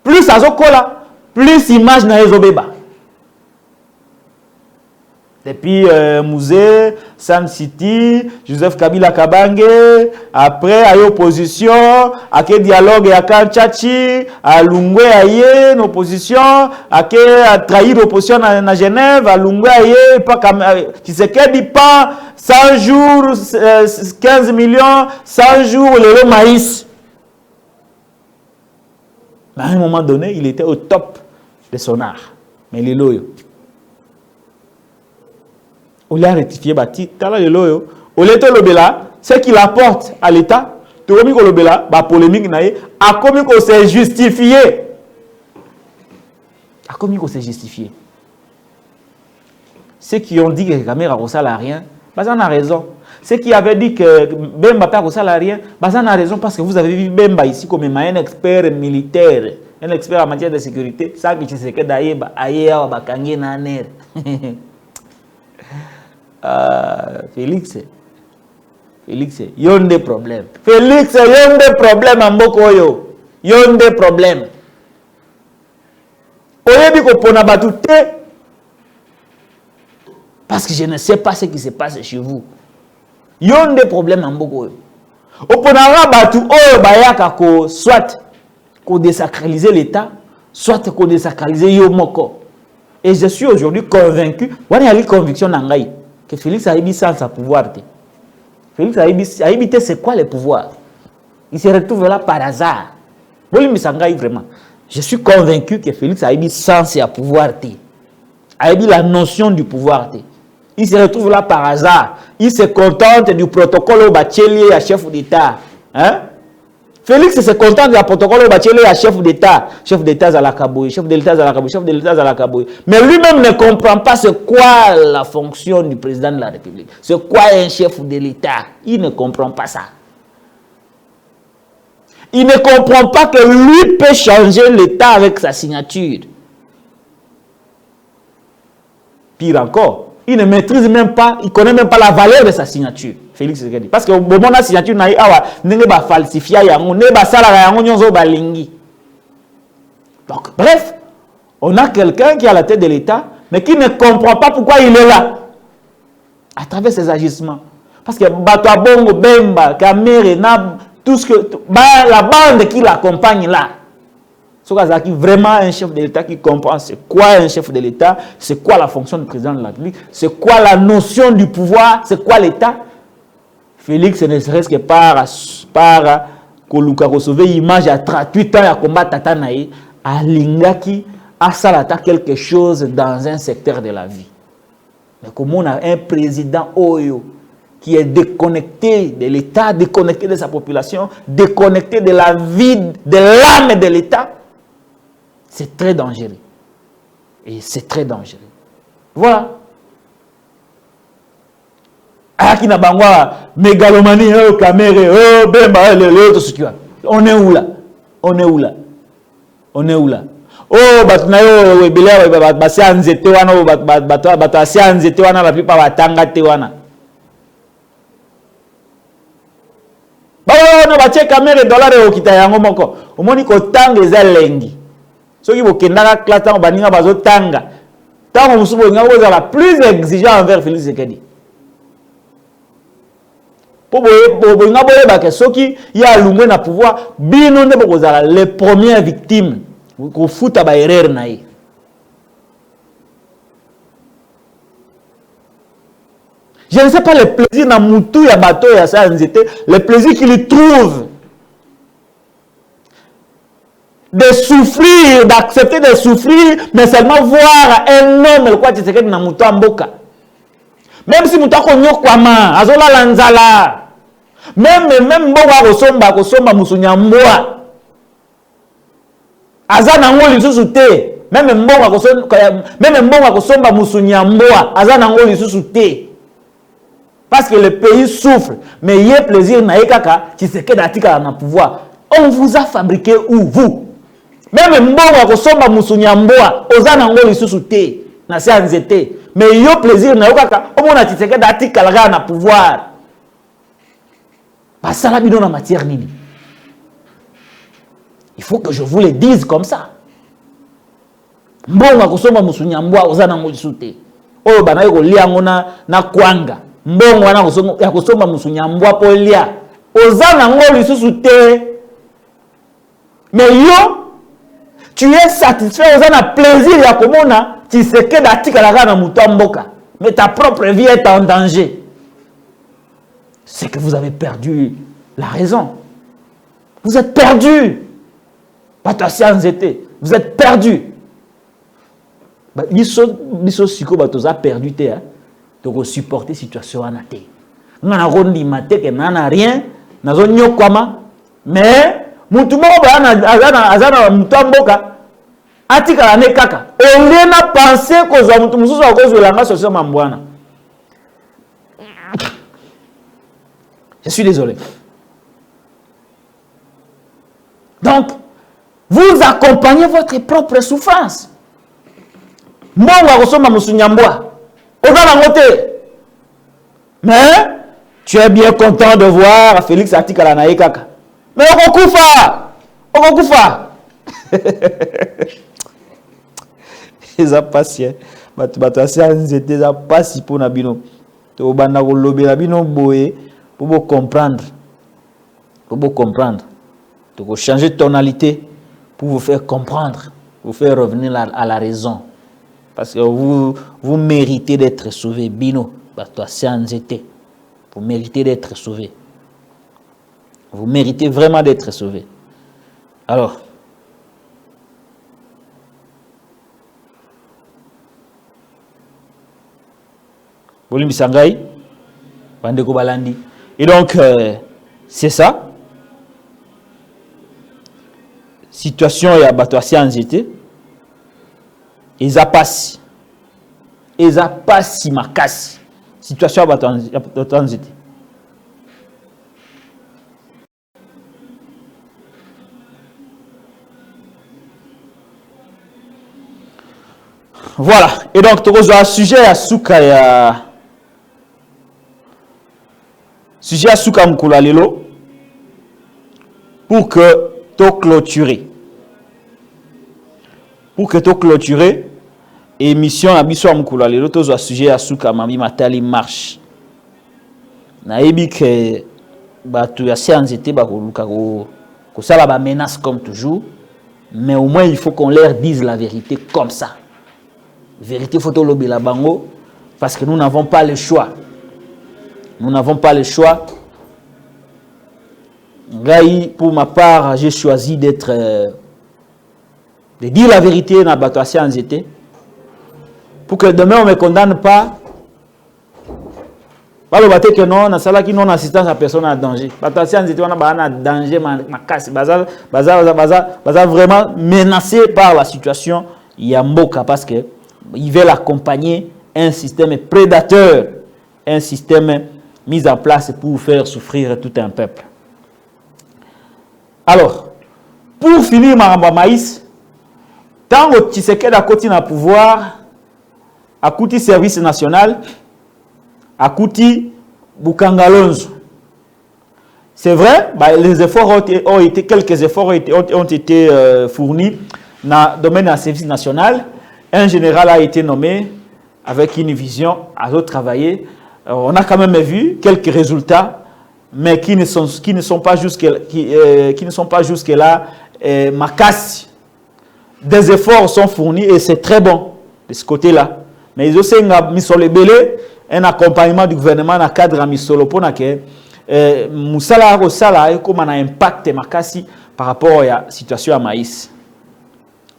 Plus azo kola, plus image na ezobeba. Depuis Musée, San City, Joseph Kabila Kabange, après à l'opposition, à quel dialogue à Kanchachi, à Lungwe aye, l'opposition, à quel a trahi l'opposition à Genève, à Lungwe aye, pas comme qui se dit pas 100 jours, 15 millions, 100 jours le maïs. Mais à un moment donné, il était au top de son art. Mais les loyaux. On l'a rectifié, on l'a lobela, ce qu'il apporte à l'État, tout le monde lobela, la polémique, a comme qu'on s'est justifié. Comment il se justifier? Ceux qui ont dit que Caméra ne sert à rien, Bazan a raison. Ceux qui avaient dit que Bemba ne sert à rien, Bazan a raison parce que vous avez vu Bemba ici comme un expert militaire, un expert en matière de sécurité, ça que tu sais que d'ailleurs, ailleurs, Bakangi Naner. Félix, il y a des problèmes. Félix, il y a des problèmes en Bokoyo. Il y a des problèmes. Parce que je ne sais pas ce qui se passe chez vous. Il y a des problèmes en Bokoyo. Soit qu'on désacraliser l'État, soit qu'on désacraliser Yomoko. Et je suis aujourd'hui convaincu, il y a une conviction que Félix a eu sans sa pouvoir. Félix a évité c'est quoi le pouvoir. Il se retrouve là par hasard. Vraiment. Je suis convaincu que Félix a eu sans sa pouvoir. A eu la notion du pouvoir. Il se retrouve là par hasard. Il se contente du protocole au bachelier à chef d'État. Hein? Félix se contente du protocole au bachelier à chef d'État. Chef d'État à la Kaboui, chef de l'État à la Kaboui, chef de l'État à la Kaboui. Mais lui-même ne comprend pas c'est quoi la fonction du président de la République. C'est quoi un chef de l'État. Il ne comprend pas ça. Il ne comprend pas que lui peut changer l'État avec sa signature. Pire encore, il ne maîtrise même pas, il ne connaît même pas la valeur de sa signature. Félix Tshisekedi. Parce que au moment de la signature, il n'y a pas falsifié, il n'y a pas donc, bref, on a quelqu'un qui est à la tête de l'État, mais qui ne comprend pas pourquoi il est là. À travers ses agissements. Parce que Batouabongo, Bemba, Kamere, Nab, tout ce que. La bande qui l'accompagne là. C'est vraiment un chef de l'État qui comprend c'est quoi un chef de l'État, c'est quoi la fonction du président de la République, c'est quoi la notion du pouvoir, c'est quoi l'État. Félix ne serait-ce que par Koluka Kosove, image à 38 ans à combattre Tatanaï, à Lingaki, à Salata quelque chose dans un secteur de la vie. Mais comme on a un président Oyo qui est déconnecté de l'État, déconnecté de sa population, déconnecté de la vie, de l'âme de l'État, c'est très dangereux. Et c'est très dangereux. Voilà. Qui n'a pas mégalomanie, caméra, bemba, tout ce qui va. On est où là? On est où là? On est où là? Oh, batnayo, webila, basianze tewana, basianze tewana, la plupart batanga tewana. Bah, on va checker caméra dollar au kita yango moko. Au moins, il faut tanga les alengi. Ceux qui vont kenda classe, on va ninga bazo tanga. Tant on se voit, on va plus exigeant envers Félix Tshisekedi. Pour ceux qui y a l'ungwe na pouvoir, bino ne bozala les premières victimes. Ko futa ba erreur na ye. Je ne sais pas le plaisir na mutu ya bateau ya ça nzete, le plaisir qu'il trouve de souffrir, d'accepter de souffrir, mais seulement voir un homme le quoi tu sais que na mutu amboka. Même si mutu ko nyokwama, azola lanzala. Même mboka kosomba musunya mboa. Azana ngoli susu te. Même mboka kosomba musunya mboa. Azana ngoli susu te. Parce que le pays souffre. Mais il y a plaisir na ekaka, tu sais que d'atika na pouvoir. On vous a fabriqué où vous? Même mboka kosomba musunya mboa. Azana ngoli susu te. Na sianzete. Mais il y a plaisir na ekaka, on mona tu sais que d'atika la na pouvoir. Ça la bidon en matière nini. Il faut que je vous le dise comme ça. Mbonga kusoma musunya mbwa ozana ngojisute. Oyo bana yoko lia ngona na kwanga. Mbonga wana kusoma musunya mbwa polia. Ozana ngojisute. Mais yo, tu es satisfait ozana plaisir ya komona, tu sais que d'atika la na muto mboka. Mais ta propre vie est en danger. C'est que vous avez perdu la raison. Vous êtes perdu. Vous êtes perdu. Biso siko batoza perdu te hein. Donc supporter situation en athée. Ngana rondi mate que nana rien, nazo nyokwama, mais mutu moko azana mutamboka atikala ne kaka on a pensé ko za mutu mususu akozwela nga solution mambwana. Je suis désolé. Donc, vous accompagnez votre propre souffrance. Moi, je suis mais tu es bien content de voir Félix Atikala na Kaka. Mais on kufa. Ils ont passé. Ils étaient passés pour Nabino. To banda ko lobe Nabino boé pour comprendre. Pour comprendre. Donc, changer de tonalité pour vous faire comprendre, vous faire revenir à la raison. Parce que vous méritez d'être sauvé. Bino, vous méritez d'être sauvé. Vous méritez vraiment d'être sauvé. Alors, et donc, c'est ça. Situation ya bato asi anzete eza pasi makasi situation ya bato anzete. Voilà, et donc tokozo a sujet ya suka mukula lelo pour que clôturer. Pour que tu clôturer émission à biso amukula lelo tozo sujet à suka mami matali marche. Na yebi que batu ya science était ba koluka ko sala ba menace comme toujours, mais au moins il faut qu'on leur dise la vérité comme ça. Vérité photo lobela bango parce que nous n'avons pas le choix. Nous n'avons pas le choix. Pour ma part, j'ai choisi de dire la vérité dans la anxiété pour que demain on ne me condamne pas. Pas le bâté que non, dans qui non assistance à personne en danger. La anxiété, on a danger, ma casse, baza vraiment menacé par la situation. Il y a Mboka parce que ils veulent accompagner un système prédateur, un système mis en place pour faire souffrir tout un peuple. Alors, pour finir Maramba Maïs, tant que Tshisekedi a continué à pouvoir, à Kouti service national, à Kouti Bukangalonzo. C'est vrai, les efforts quelques efforts ont été fournis dans le domaine du service national. Un général a été nommé avec une vision à travailler. On a quand même vu quelques résultats, mais qui ne sont pas jusque-là makassi. Des efforts sont fournis et c'est très bon de ce côté-là. Mais ils ont aussi un accompagnement du gouvernement dans le cadre de Misolo pour que Moussala Rosala ait un impact makassi par rapport à la situation à maïs.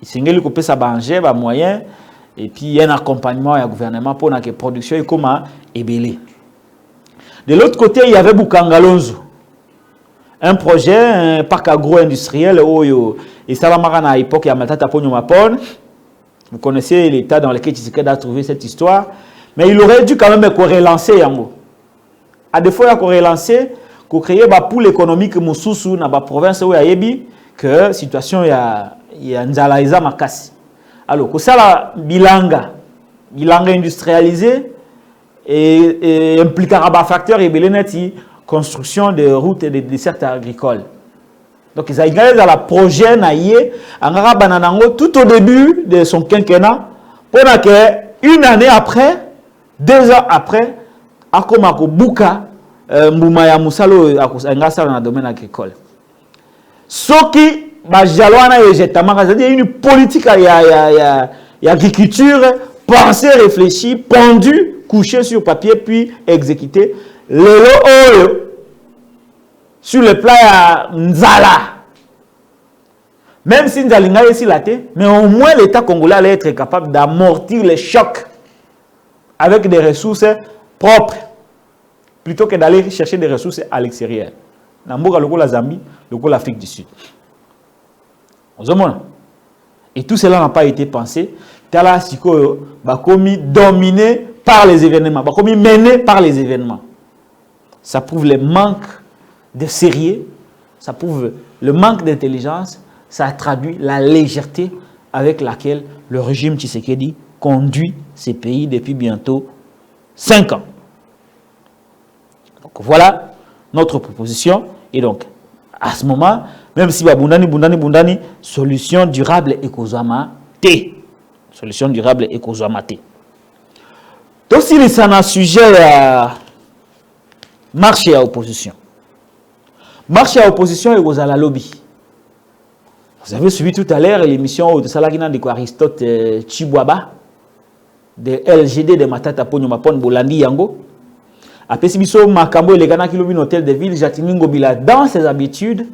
Il s'est dit que ça banger, moyen, et puis il y a un accompagnement du gouvernement pour que la production est ébélée. De l'autre côté, il y avait Bukangalonzo, un projet, un parc agro-industriel, et ça va à l'époque, il y a Matata Ponyomapon. Vous connaissez l'état dans lequel Tshisekedi a trouvé cette histoire, mais il aurait dû quand même relancer Yango. À des fois, il a relancé, pour créer une poule économique Moussoussou dans la province où il y a que la situation est Nzalaïza Makasi. Alors, que ça, la bilanga industrialisé, et impliquera des facteurs et la construction de routes et de dessertes agricoles. Donc, ils ont gagné dans la projet tout au début de son quinquennat, pour que une année après, 2 ans après, Akomako Buka, Mboumaya Moussalo, dans le domaine agricole. Ce qui, c'est-à-dire une politique d'agriculture pensée, réfléchie, pendue, couché sur papier puis exécuté sur le plan Nzala. Même si Nzalinga est la tête, mais au moins l'État congolais allait être capable d'amortir les chocs avec des ressources propres plutôt que d'aller chercher des ressources à l'extérieur. Namboka loko la Zambie, loko l'Afrique du Sud. Et tout cela n'a pas été pensé. Tala Sikoyo, Bakomi dominé par les événements, Bakomi mené par les événements. Ça prouve le manque de sérieux, ça prouve le manque d'intelligence, ça traduit la légèreté avec laquelle le régime Tshisekedi conduit ces pays depuis bientôt 5 ans. Donc voilà notre proposition. Et donc, à ce moment, même si Bundani, solution durable et Kozama T. Solution durable et Kozama T. Donc, s'il est un sujet à marcher à opposition. Marcher à opposition et à la lobby. Vous avez suivi tout à l'heure l'émission de Salagina de Aristote Chibwaba, de LGD de Matata Ponyomapon Bolandi Yango. Après Sibiso Makambo et les Ghana Kilobin Hôtel de Ville, Jatimingo Bila, dans ses habitudes,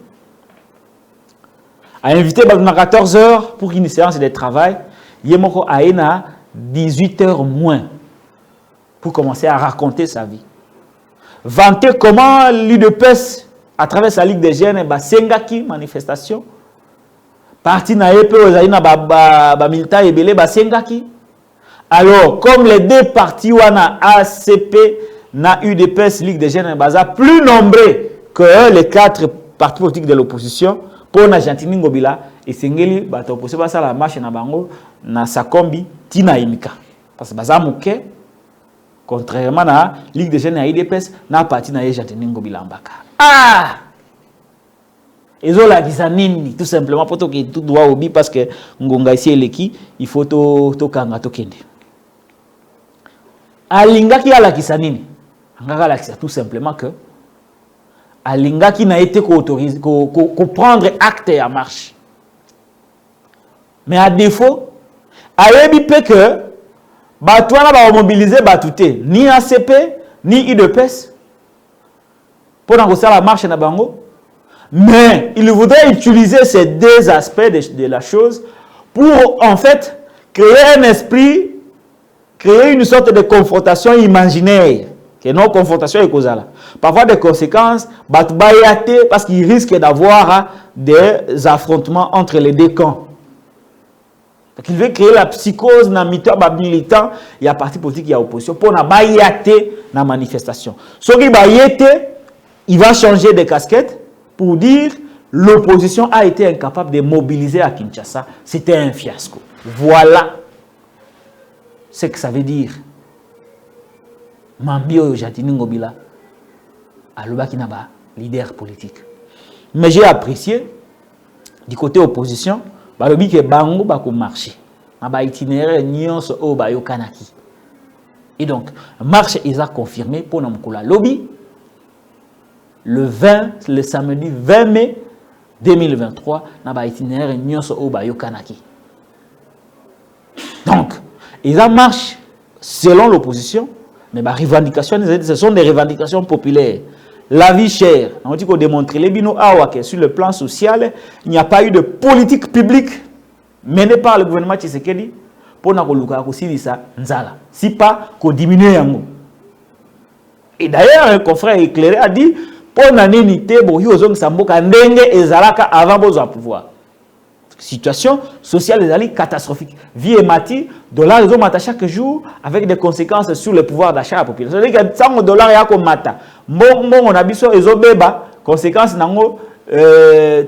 a invité à 14 h pour une séance de travail. Yemoko Aena 18 h moins pour commencer à raconter sa vie. Vanter comment l'UDPS, à travers sa Ligue des Jeunes, Sengaki, manifestation, parti na EP Ozaina militaire et Belé, Sengaki. Alors, comme les deux partis, wana ACP, na UDPS, Ligue des Jeunes, plus nombreux que les 4 partis politiques de l'opposition, pour na Gentini Ngobila, et Sengeli, opposé à la marche na bango, na Sakombi, Tina Emika. Parce que baza mouke, contrairement à la Ligue des Jeunes et UDPS, na parti na Gentini Ngobila Mbaka. Ah! Et zo la bizanini, tout simplement, pour que tout doit obi, parce que Ngonga ici eleki, il faut to kanga to kende. Alingaki ala kisanini. Angaka la tout simplement que Alingaki n'a été qu'autorisé, qu'au prendre acte et à marche. Mais à défaut, Ayebi peut que Batouana va mobiliser Batouté, ni ACP, ni IDPS, pour faire la marche na bango. Mais il voudrait utiliser ces deux aspects de la chose pour en fait créer un esprit, créer une sorte de confrontation imaginaire. Que non confrontation est causale. Parfois des conséquences, parce qu'il risque d'avoir des affrontements entre les deux camps. Donc il veut créer la psychose dans les militants, il y a parti politique, il y a opposition, pour na bayate dans la manifestation. Ce qui bayate, il va changer de casquette pour dire l'opposition a été incapable de mobiliser à Kinshasa. C'était un fiasco. Voilà ce que ça veut dire. Mambio Jatini Ngobila, Aloba Kinaba, leader politique. Mais j'ai apprécié, du côté opposition, Balobi que Bango Bako marché. Naba itinéraire Nyons O Bayo Kanaki. Et donc, marche est confirmé pour Namkola Lobby le samedi 20 mai 2023, Naba itinéraire Nyons O Bayo Kanaki. Donc, ils marchent selon l'opposition. Mais les revendications, ce sont des revendications populaires. La vie chère, on dit qu'on démontre les bino que sur le plan social, il n'y a pas eu de politique publique menée par le gouvernement Tshisekedi pour si pas qu'on diminue yango. Et d'ailleurs, un confrère éclairé a dit pour nanité boyozong samboka ndenge ezalaka avant besoin pouvoir. Situation sociale des catastrophique. Vie et mati, dollars ils ont maté chaque jour avec des conséquences sur le pouvoir d'achat de la population. C'est-à-dire que 100 dollars ya ko mata. Bon on a biso ezo beba conséquences nango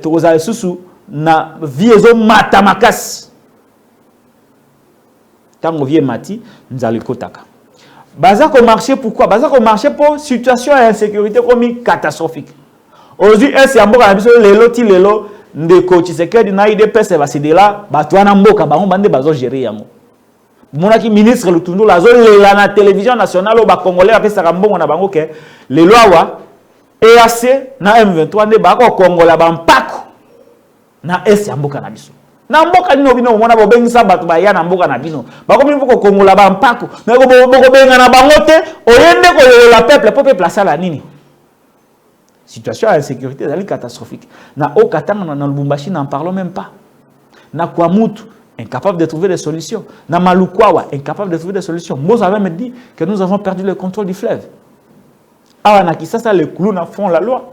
toza susu na vie ezo mata makas. Tango vie mati nzali kotaka. Baza ko marché pourquoi? Baza ko marché pour situation d'insécurité comme catastrophique. Aujourd'hui est amboka na biso lelo ndeko Tshisekedi na IDPS va céder là batwana mboka bango bande bazo gérer yango monaki ministre Lutundu la zone la télévision nationale au ba congolais apesa mbongo na bango ke le loi EAC na M23 ne ba ko kongola ba mpako na est ya mboka na biso na mboka nino bino mona bo bengisa batu ba ya na mboka na bino ba ko mimi ko kongola ba mpako na ko bo benga na bango te oyende ko la peuple placer la nini. Situation d'insécurité est catastrophique. Na Okatanga, na Lubumbashi, n'en parlons même pas. Na Kwamutu, incapable de trouver des solutions. Na Malukwawa, incapable de trouver des solutions. Moi, avait me dit que nous avons perdu le contrôle du fleuve. Ah, na Kisasa, les clowns font la loi.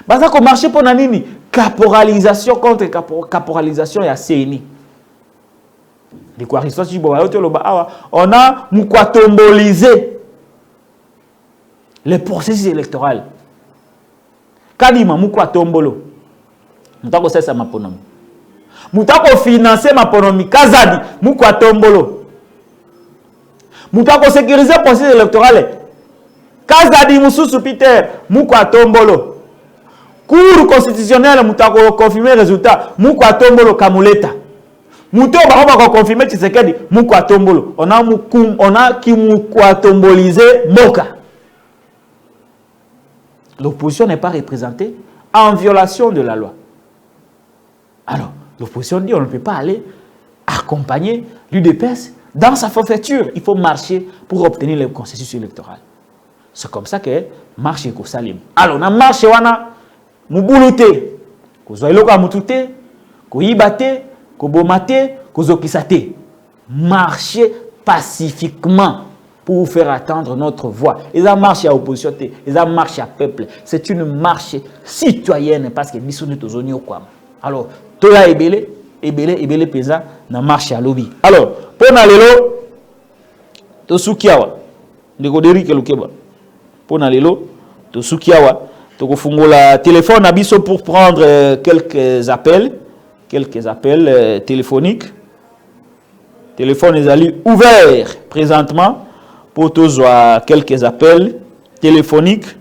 Baza ko marché pour nanini. caporalisation contre caporalisation ya CENI. De quoi on a moukwatomboliser les processus électoraux. Kadima moukwatombolo. Moutako sesa maponomi. Moutako financer maponomi. Kazadi moukwatombolo. Moutako sécuriser le processus électoral. Kazadi Moussou Peter moukwatombolo. Cour constitutionnelle moutako confirmer résultat moukwatombolo kamuleta. Mouto ba confirmer Tshisekedi moukwatombolo. On a qui moukwatomboliser Moka. L'opposition n'est pas représentée en violation de la loi. Alors, l'opposition dit on ne peut pas aller accompagner l'UDPS dans sa forfaiture. Il faut marcher pour obtenir le consensus électoral. C'est comme ça que marche est salim. Alors, on a marché, on a mouboulouté, kozoiloka moutouté, koyibate, kobomate, kozokisate. Marcher pacifiquement pour faire attendre notre voix. Ils ont marché à l'opposition, ils ont marché à peuple. C'est une marche citoyenne parce que nous sommes tous au quoi. Alors, Tola Ebele Pesa, na marche à lobby. Alors, pour Nalelo, Tosukiawa, Negoderi Kelukeba. Pour Nalelo, Tosukiawa, Tokofungola téléphone abisso pour prendre quelques appels téléphoniques. Téléphone est allé ouvert présentement. Pour tous quelques appels téléphoniques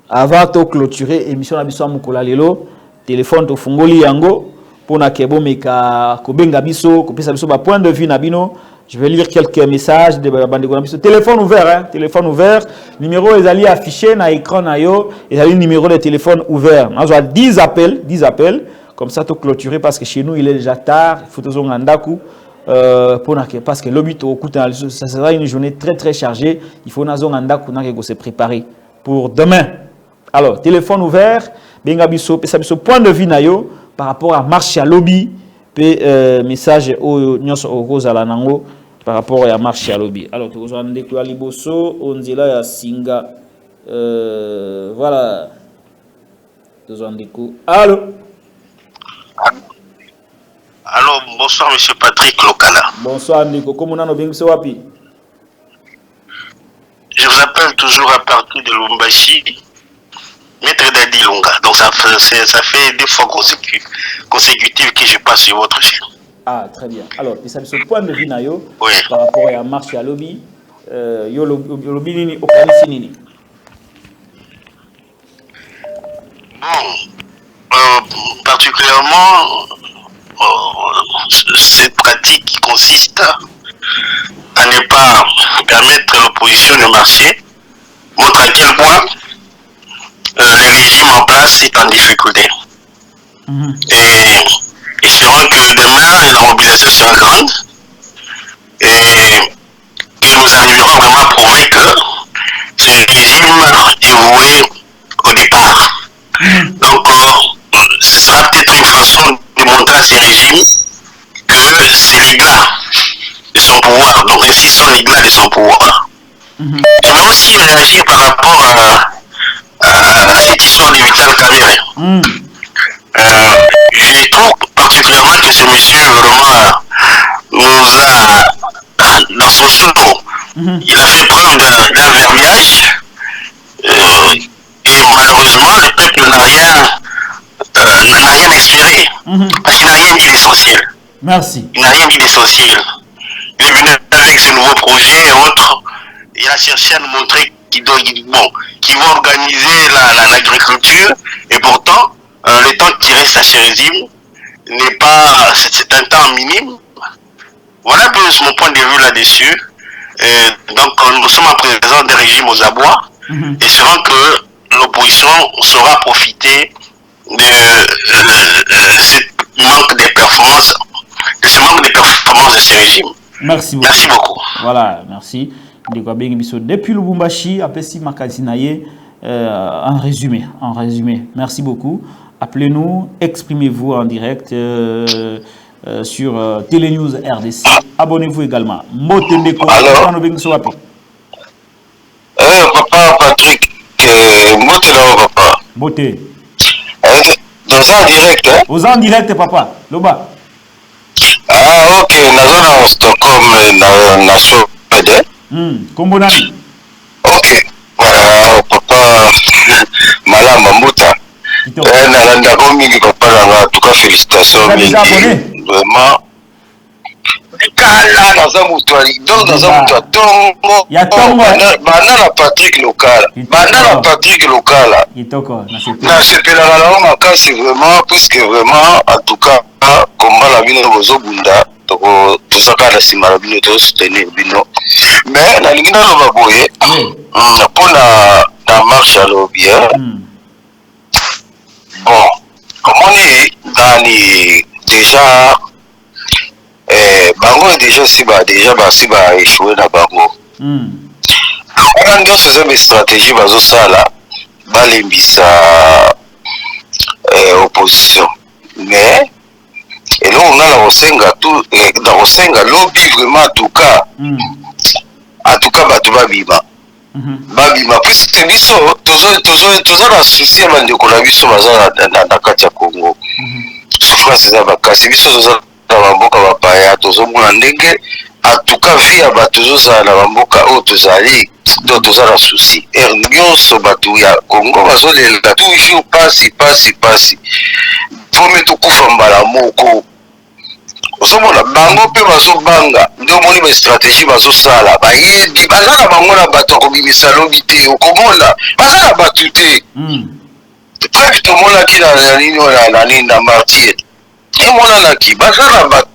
avant de clôturer l'émission Abisso Mukola Lelo. Téléphone to fungoli yango pour na kebo meka kobenga biso ko pesa biso ba point de vue nabino. Je vais lire quelques messages de bandeko biso. Téléphone ouvert hein, téléphone ouvert. Numéro est allé affiché na écran na yo, et allé numéro de téléphone ouvert. On a 10 appels comme ça to clôturer parce que chez nous il est déjà tard, il faut toujours ngandaku. Parce que ça sera une journée très très chargée. Il faut se préparer pour demain. Alors, téléphone ouvert, point de vue nayo par rapport à marche à lobby, message au par rapport à marche à lobby. Alors, tu as déclaré liboso, on dit là à Singa. Voilà. Allô? Alors, bonsoir, monsieur Patrick Lokala. Bonsoir, Nico. Comment on a wapi? Je vous appelle toujours à partir de Lubumbashi, Maître Dadi Lunga. Donc, ça fait 2 fois consécutives que je passe sur votre chaîne. Ah, très bien. Alors, ça ce point de vue oui. Par rapport à marche à lobby, yo lobby nini okanisi nini? Bon, particulièrement cette pratique qui consiste à ne pas permettre l'opposition de marcher montre à quel point le régime en place est en difficulté. Et c'est vrai que demain la mobilisation sera grande et nous arriverons vraiment à prouver que ce régime est voué au départ. Donc ce sera peut-être une façon de montrer à ces régimes que c'est l'éclat de son pouvoir. Donc ainsi sont l'éclat de son pouvoir. Je vais aussi réagir par rapport à cette histoire de Vital Kamerhe. Je trouve particulièrement que ce monsieur vraiment nous a dans son sous. Il a fait preuve d'un verbiage et malheureusement le peuple n'a rien espéré parce qu'il n'a rien dit d'essentiel. Merci. Il n'a rien dit d'essentiel. Il est venu avec ce nouveau projet et autres. Il a cherché à nous montrer qu'il va organiser l'agriculture et pourtant le temps qui reste à ce régime n'est pas, c'est un temps minime. Voilà un peu mon point de vue là-dessus. Donc nous sommes en présence des régimes aux abois et c'est vrai que l'opposition saura profiter de ce manque de performance de ces régimes. Merci beaucoup. Merci beaucoup. Voilà, merci. Depuis Lubumbashi, Apesi Makazinaye, en résumé. Merci beaucoup. Appelez-nous, exprimez-vous en direct sur Télénews RDC. Abonnez-vous également. Motendeko. Alors, papa Patrick, Moté là, papa. Moté. Dans un direct, hein? Aux en direct, papa. Loba. Ah, ok. Dans Stockholm, na Suède. Kombo nani? Ok. Voilà, papa. Malama Mouta. Nalanda ko mingi papa nanga. En tout cas, félicitations. Mingi. Vraiment. Kala naza mutu donc naza mutu atongo ya tongo bana na Patrick Lokala kitoko nasepelaka nango makasi vraiment puisque vraiment en tout cas komba na bino bozobunda tozaka na nsima na bino tozosoutenir bino mais nalingi naloba boye mpona na marche alobi bon omoni nani déjà bango déjà si ba échoué na bango wana nyonso eza bastratégie bazosala balembisa opposition mais eloko nga na kosenga lobi vraiment en tout cas bato babima puisque biso toza na susi ya bandeko na biso baza na kati ya Congo souffrance eza bakasi biso toza na bamboka bapaya tozomona ndenge en tout cas vi ya bato tozozala na bamboka oyo tozali to toza na susi nyonso bato ya Congo bazolela toujours pasi vome tokufa mbala moko ozomona bango mpe bazobanga nde omoni bastratégie bazosala bayebi baza na bango na bato akobimisa lobi te okomona baza na bato te preuve tomonaki na nini nani na martyr emonanaki baza na bato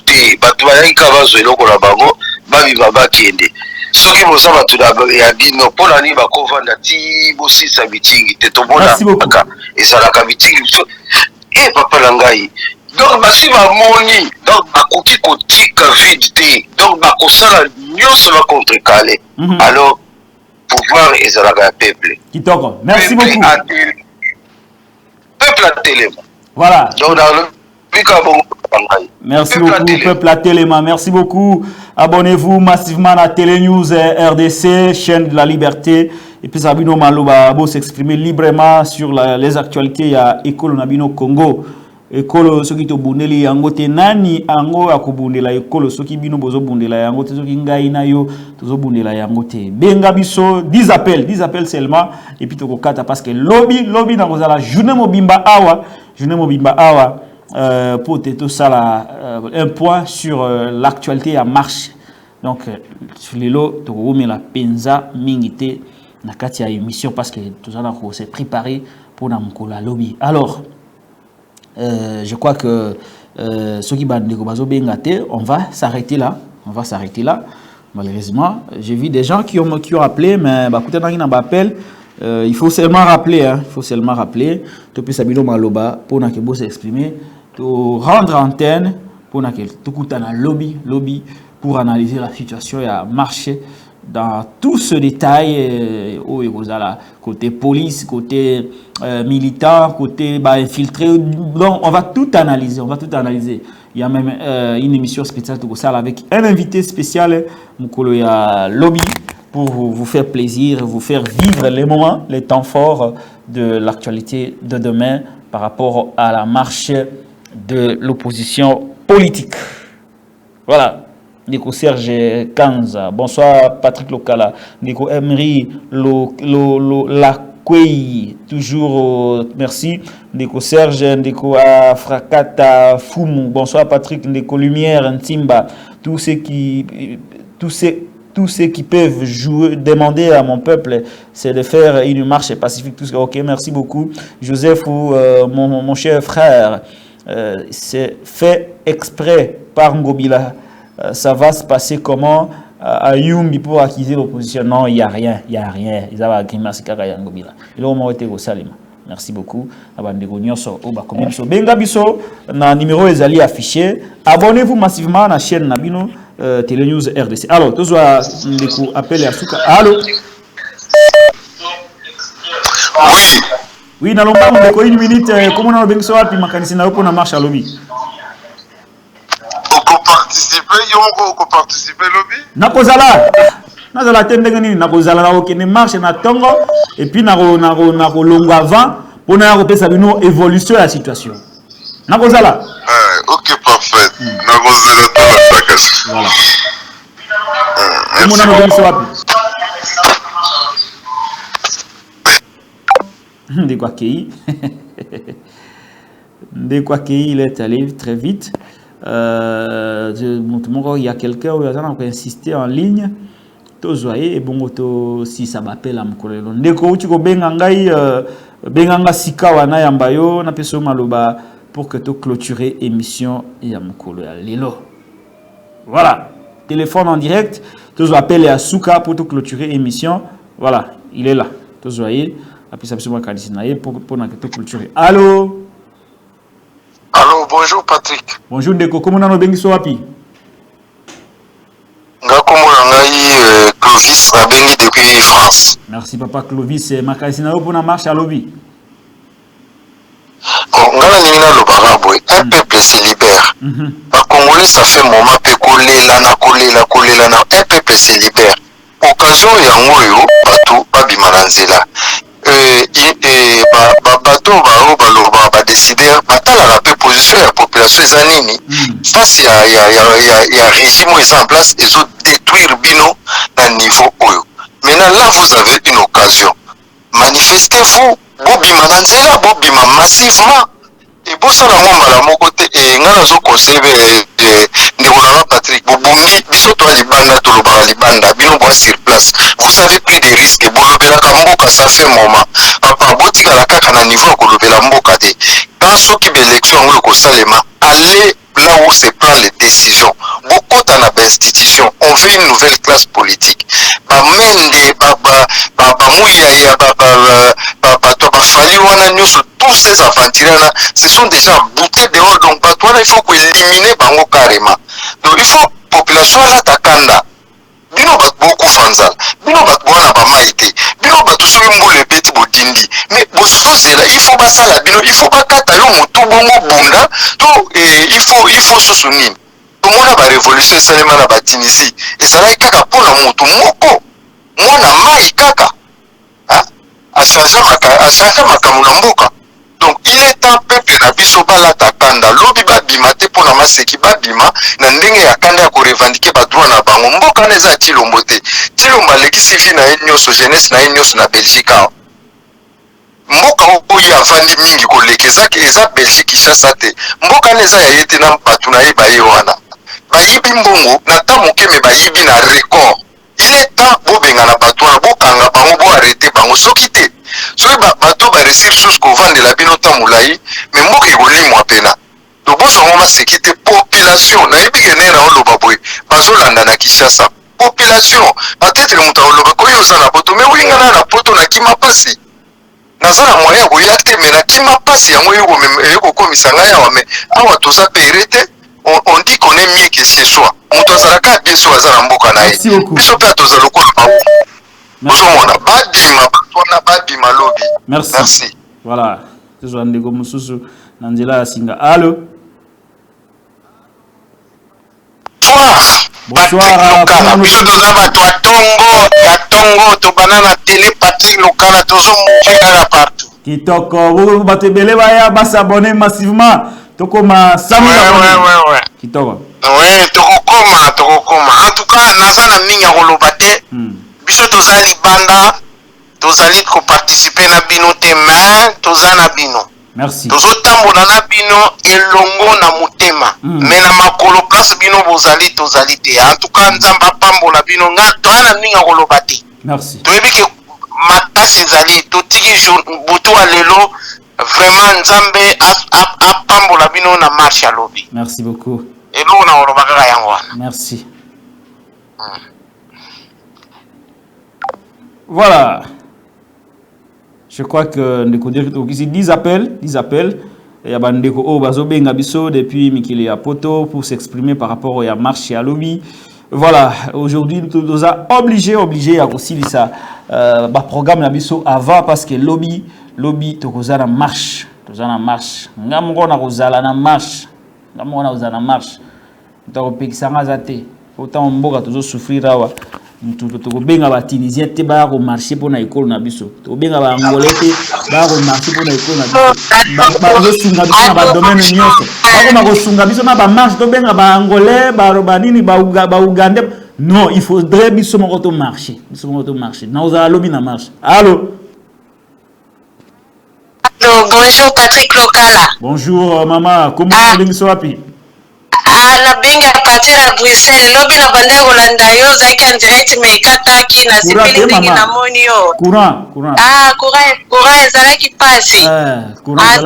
te bato bayaki kaka bazwa eloko na bango babima bakende soki boza bato ya bino mpo na nini bakovanda ti bosisa bitingi te tomonaka ezalaka bitingi biso papa na ngai donc basi bamoni donc bakoki kotika vide te donc bakosala nyonso bakontrekale alors pouvoir ezalaka ya peuple kitoko merci beaucoup peuple atelema voilà donc merci beaucoup peuple atelema merci beaucoup abonnez-vous massivement à Télé News RDC chaîne de la liberté et puis Sabino Maloba beau s'exprimer librement sur les actualités ya école Nabino Congo ekolo soki to bundeli yango te nani ango akobundela ekolo soki bino bozo bundela yango te soki ngai na yo tozo bundela yango te benga biso 10 appels seulement et puis to kokata parce que lobby na kozala journée mobimba awa pour te sala un point sur l'actualité à marche donc lelo to komela penza mingité na kati ya émission parce que tozala ko se préparer pour na mkola lobby alors je crois que ceux qui on va s'arrêter là. Malheureusement, j'ai vu des gens qui ont appelé, mais il faut seulement rappeler. Tu peux Sabino Maloba pour que s'exprimer, rendre antenne pour que lobby pour analyser la situation et marcher dans tout ce détail côté police, côté militant, côté infiltré. Donc on va tout analyser, Il y a même une émission spéciale avec un invité spécial, Mukoloya Lobby, pour vous faire plaisir, vous faire vivre les moments, les temps forts de l'actualité de demain par rapport à la marche de l'opposition politique. Voilà. Nico Serge Kanza, bonsoir Patrick Lokala, Nico Emery Lakwei, toujours merci, Nico Serge, Nico Afrakata Fumu, bonsoir Patrick, Nico Lumière, Ntimba, tous ceux qui peuvent jouer, demander à mon peuple, c'est de faire une marche pacifique. Tout ce ok, merci beaucoup, Joseph ou mon cher frère, c'est fait exprès par Ngobila. Ça va se passer comment à Yumbi pour acquiser l'opposition? Non, il n'y a rien. Ils avaient agrémenté Ngobila. Il a été au Salima. Merci beaucoup. Benga biso, na numéro ezali affiché. Abonnez-vous massivement à la chaîne Nabino Télé News RDC. Alors, tous les appels à Souka. Allô? Oui, nous avons une minute. Comment on a besoin de faire un mécanisme pour la marche à lobby? participer lobby nakozala te ndenge nini nakozala na okende marche na tongo et puis na kolongo avant pour na repérer ça une évolution de la situation. Na kozala. OK, parfait. Na kozala ta kasi. Voilà. Merci. De quoi il est allé très vite. Il y a quelqu'un qui a insisté en ligne. Et bon, si ça m'appelle à Mkolelo. Ndeko uti ko bengangai benganga sika wana yambayo na peso maloba pour que tu clôturer émission ya Mkolelo ya lelo. Voilà, téléphone en direct, tu appelles à Souka pour te clôturer émission. Voilà, il est là. Tu voyez, après ça peut se pour te clôturer. Allô? Allô, bonjour Patrick. Bonjour Ndeko, comment on a bengi so wapi? Clovis Abengi depuis France. Merci papa Clovis. Makasina pour la marche à lobby. Un peuple se libère. Les Congolais, ça fait un moment que un peuple se libère. Occasion yangoyo batu babimananzela. Bato ba décider batala la position la population ezanini face ya régime est en place et ont détruire bino à niveau oyo. Maintenant là vous avez une occasion. Manifestez-vous, bobima nanzela bobima massivement et bosala mbala moko te e ngana zo conseil ndeko Patrick bobungi biso to libanda to lobaka libanda bino bois sur place. Vous avez pris des risques bolobela kamboka ça fait moment. Papa botika la kaka na niveau kolobela mboka te. Quand soki l'élection ngolo ko salema allez là où se prend les décisions. Beaucoup dans l'institution, on veut une nouvelle classe politique. Tous ces aventuriers-là, ce sont déjà boutés dehors. Donc, il faut éliminer Bango carrément. Donc, il faut la population là, Takanda. Bino bat beaucoup fanzal. Bino bat boana ba maïté. Bino bat tout le petit bodindi. Mais c'est là, il faut pas ça là. Bino, il faut pas kata yo mutu bongo bunda. Donc, il faut se souvenir. Tout le monde a la révolution seulement na ba Tunisie. Et ça là kaka pour la mutu moko. Mona mai kaka. Ah, asanja makamuna mboka. Donc il est temps peuple na biso bala takanda lobi ba bimate pour na maseki ba bima na ndenge ya kanda ya ko revendiquer ba droit na bango mboka neza tilombo te tilomba leki sivi na enyoso jeunesse na enyoso na Belgique mboka oyo avandi mingi ko lekeza ke eza Belgique Kinshasa te mboka neza ya yete na batu na yeba ye wana ba yibi mbongo na tamuke me ba yibi na record il est temps bobenga na batu na bokanga bango bo arrêter bango soki te so bato ba réussir sous ko vendre la binota moulayi mais mboka egolimwa pena donc boso ngoma sécurité population na ebike nena oloba boy bazolanda na Kinshasa population peut-être le muta oloba ko yo sana poto mais winga na poto na kima pasi nazana moya ko yakte mais na kima pasi yango yoko komisa ngaya wa mais awa toza perete on dit qu'on est mieux que chez soi muto azalaka bien so azala mboka na ye biso pe toza lokola ba merci. Merci. Voilà. Bonsoir. Bonsoir. Kitoko, vous batebele baya basabonner massivement. Tokoma Samuel. Ouais. Kitoko. Ouais, tokoma. En tout cas, nazana minya kolobate. Biso tozali banda tozali ko participer na bino te mais tozana bino merci tozotambola na bino elongo na motema mais na makolo place bino bozali tozali te en tout cas nzamba pambola bino nga toana ninga koloba te merci toyebi ke makasi ezali totiki butu wa lelo vraiment nzambe apambola bino na marche ya lobi merci beaucoup elongo na koloba kaka yango wana merci Voilà. Je crois que ndeko dire ici 10 appels. Il y a bandeko o bazobenga biso depuis Mikili Poto pour s'exprimer par rapport au marche à lobby. Voilà, aujourd'hui nous sommes obligés à aussi ça programme na biso avant parce que lobby tokozana marche. Ngamongo na kozala na marche. Ndako pekisanga zate. Autant mboka tozo souffrir awa. tokobenga ba Tunisien te ba ko marché pour na école na biso tokobenga ba Angolais te ba ko marché pour na école na biso ba ko sunga biso na ba domaine nyonso ba ko sunga biso na ba marché tobenga ba Angolais ba nini ba Ougandais non il faudrait biso moko to marché na oza lobby na marché allô. Bonjour Patrick Lokala. Bonjour maman, comment vous allez? Na benga partir à Bruxelles, lobby na banda Holanda yo zaki en direct mais kataki na sepeli ndenge na moni yo. Courant. Courant ezalaki pasi. En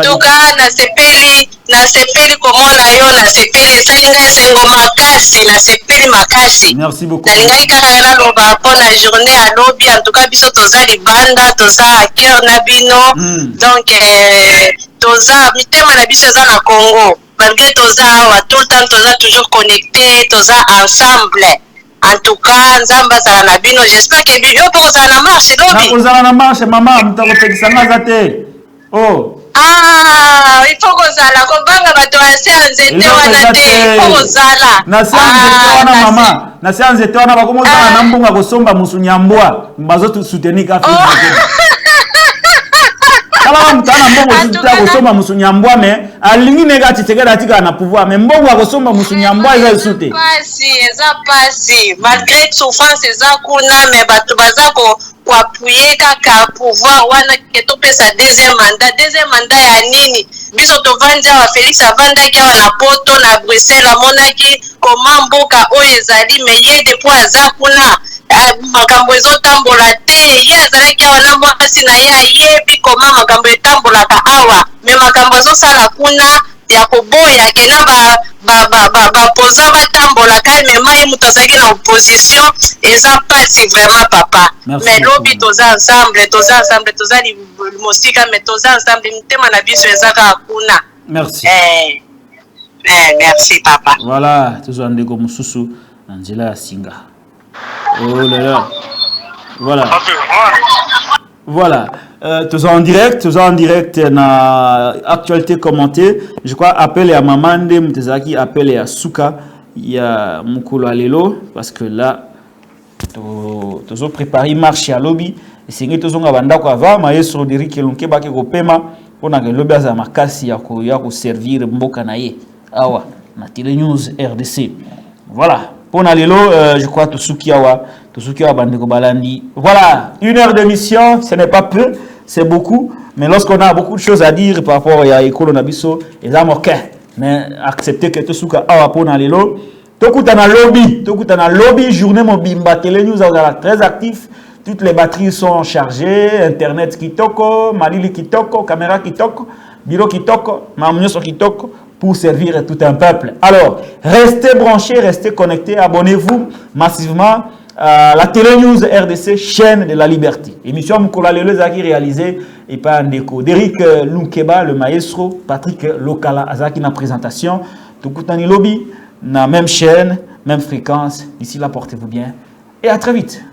tout cas na sepeli komona yo na sepeli salinga sengo makasi na sepeli makasi. Merci beaucoup. Salinga kaka na loba pona journée à lobby en tout cas biso toza libanda toza à cœur na bino. Donc toza mitema na biso za na Congo. Malgré toza tout le temps toza toujours connecté toza ensemble en tout cas nzamba za na bino j'espère que yo pour za na marche lobby na na marche maman mutako sanga zate oh il faut que ça la kobanga bato ya nzete wana te il faut que ça la na nzete wana mama na nzete wana bakomo za na mbunga kosomba musunyambwa bazo soutenir ka kala mtana mbongo tuta kosomba musunyambwa mais alingi nega titekela tika na pouvoir mais mbongo akosomba musunyambwa eza sute pasi malgré souffrance eza kuna mais bato bazako appuyer kaka pouvoir wana ke topesa deuxième mandat ya nini biso tovandi awa Félix avandaki awa na poto na Bruxelles amonaki koma mboka oyo ezali mais ye depuis aza kuna makambo ezotambola te ye azalaki awa na mwasi na ye ayebi koma makambo etambolaka awa me makambo ezosala kuna ya koboya ke na bapoza batambolaka me mai moto azalaki na opposition eza pasi vraiment papa mais lobi toza ensemble toza mosika mais toza ensemble mitema na biso eza kaka kuna. Merci. Merci papa. Voilà toza ndeko mususu na nzela ya singa. Oh là là. Voilà. Tous en direct na actualité commentée. Je crois appel à Mamande Mutezaki, appel à Souka, il y a Mukolo Alelo parce que là tous préparé marché à lobby et c'est que tous on a banda quoi va maestro Derrick Lonke ba ke ko pema on a que lobby za makasi ya ko servir mboka na ye. Awa na Télé News RDC. Voilà. Pour Nalelo, je crois tout ce qu'il y a Bandeko Balandi. Voilà, 1 heure d'émission, ce n'est pas peu, c'est beaucoup. Mais lorsqu'on a beaucoup de choses à dire par rapport à Ekolo Nabiso, ils ont ok. Mais accepter que tout ce qu'il y a pour Nalelo, tout le lobby, journée Mobimba, Télé News, très actif. Toutes les batteries sont chargées, Internet Kitoko, Malili Kitoko, caméra Kitoko, bureau Kitoko, Mamunyoso Kitoko. Pour servir tout un peuple. Alors, restez branchés, restez connectés, abonnez-vous massivement à la Télé News RDC, chaîne de la liberté. Émission Moukola Lelo Zaki réalisée et par Ndeko. Derrick Lunkeba, le maestro, Patrick Lokala Azaki na présentation. Tukutani Lobby, na même chaîne, même fréquence. D'ici là, portez-vous bien et à très vite.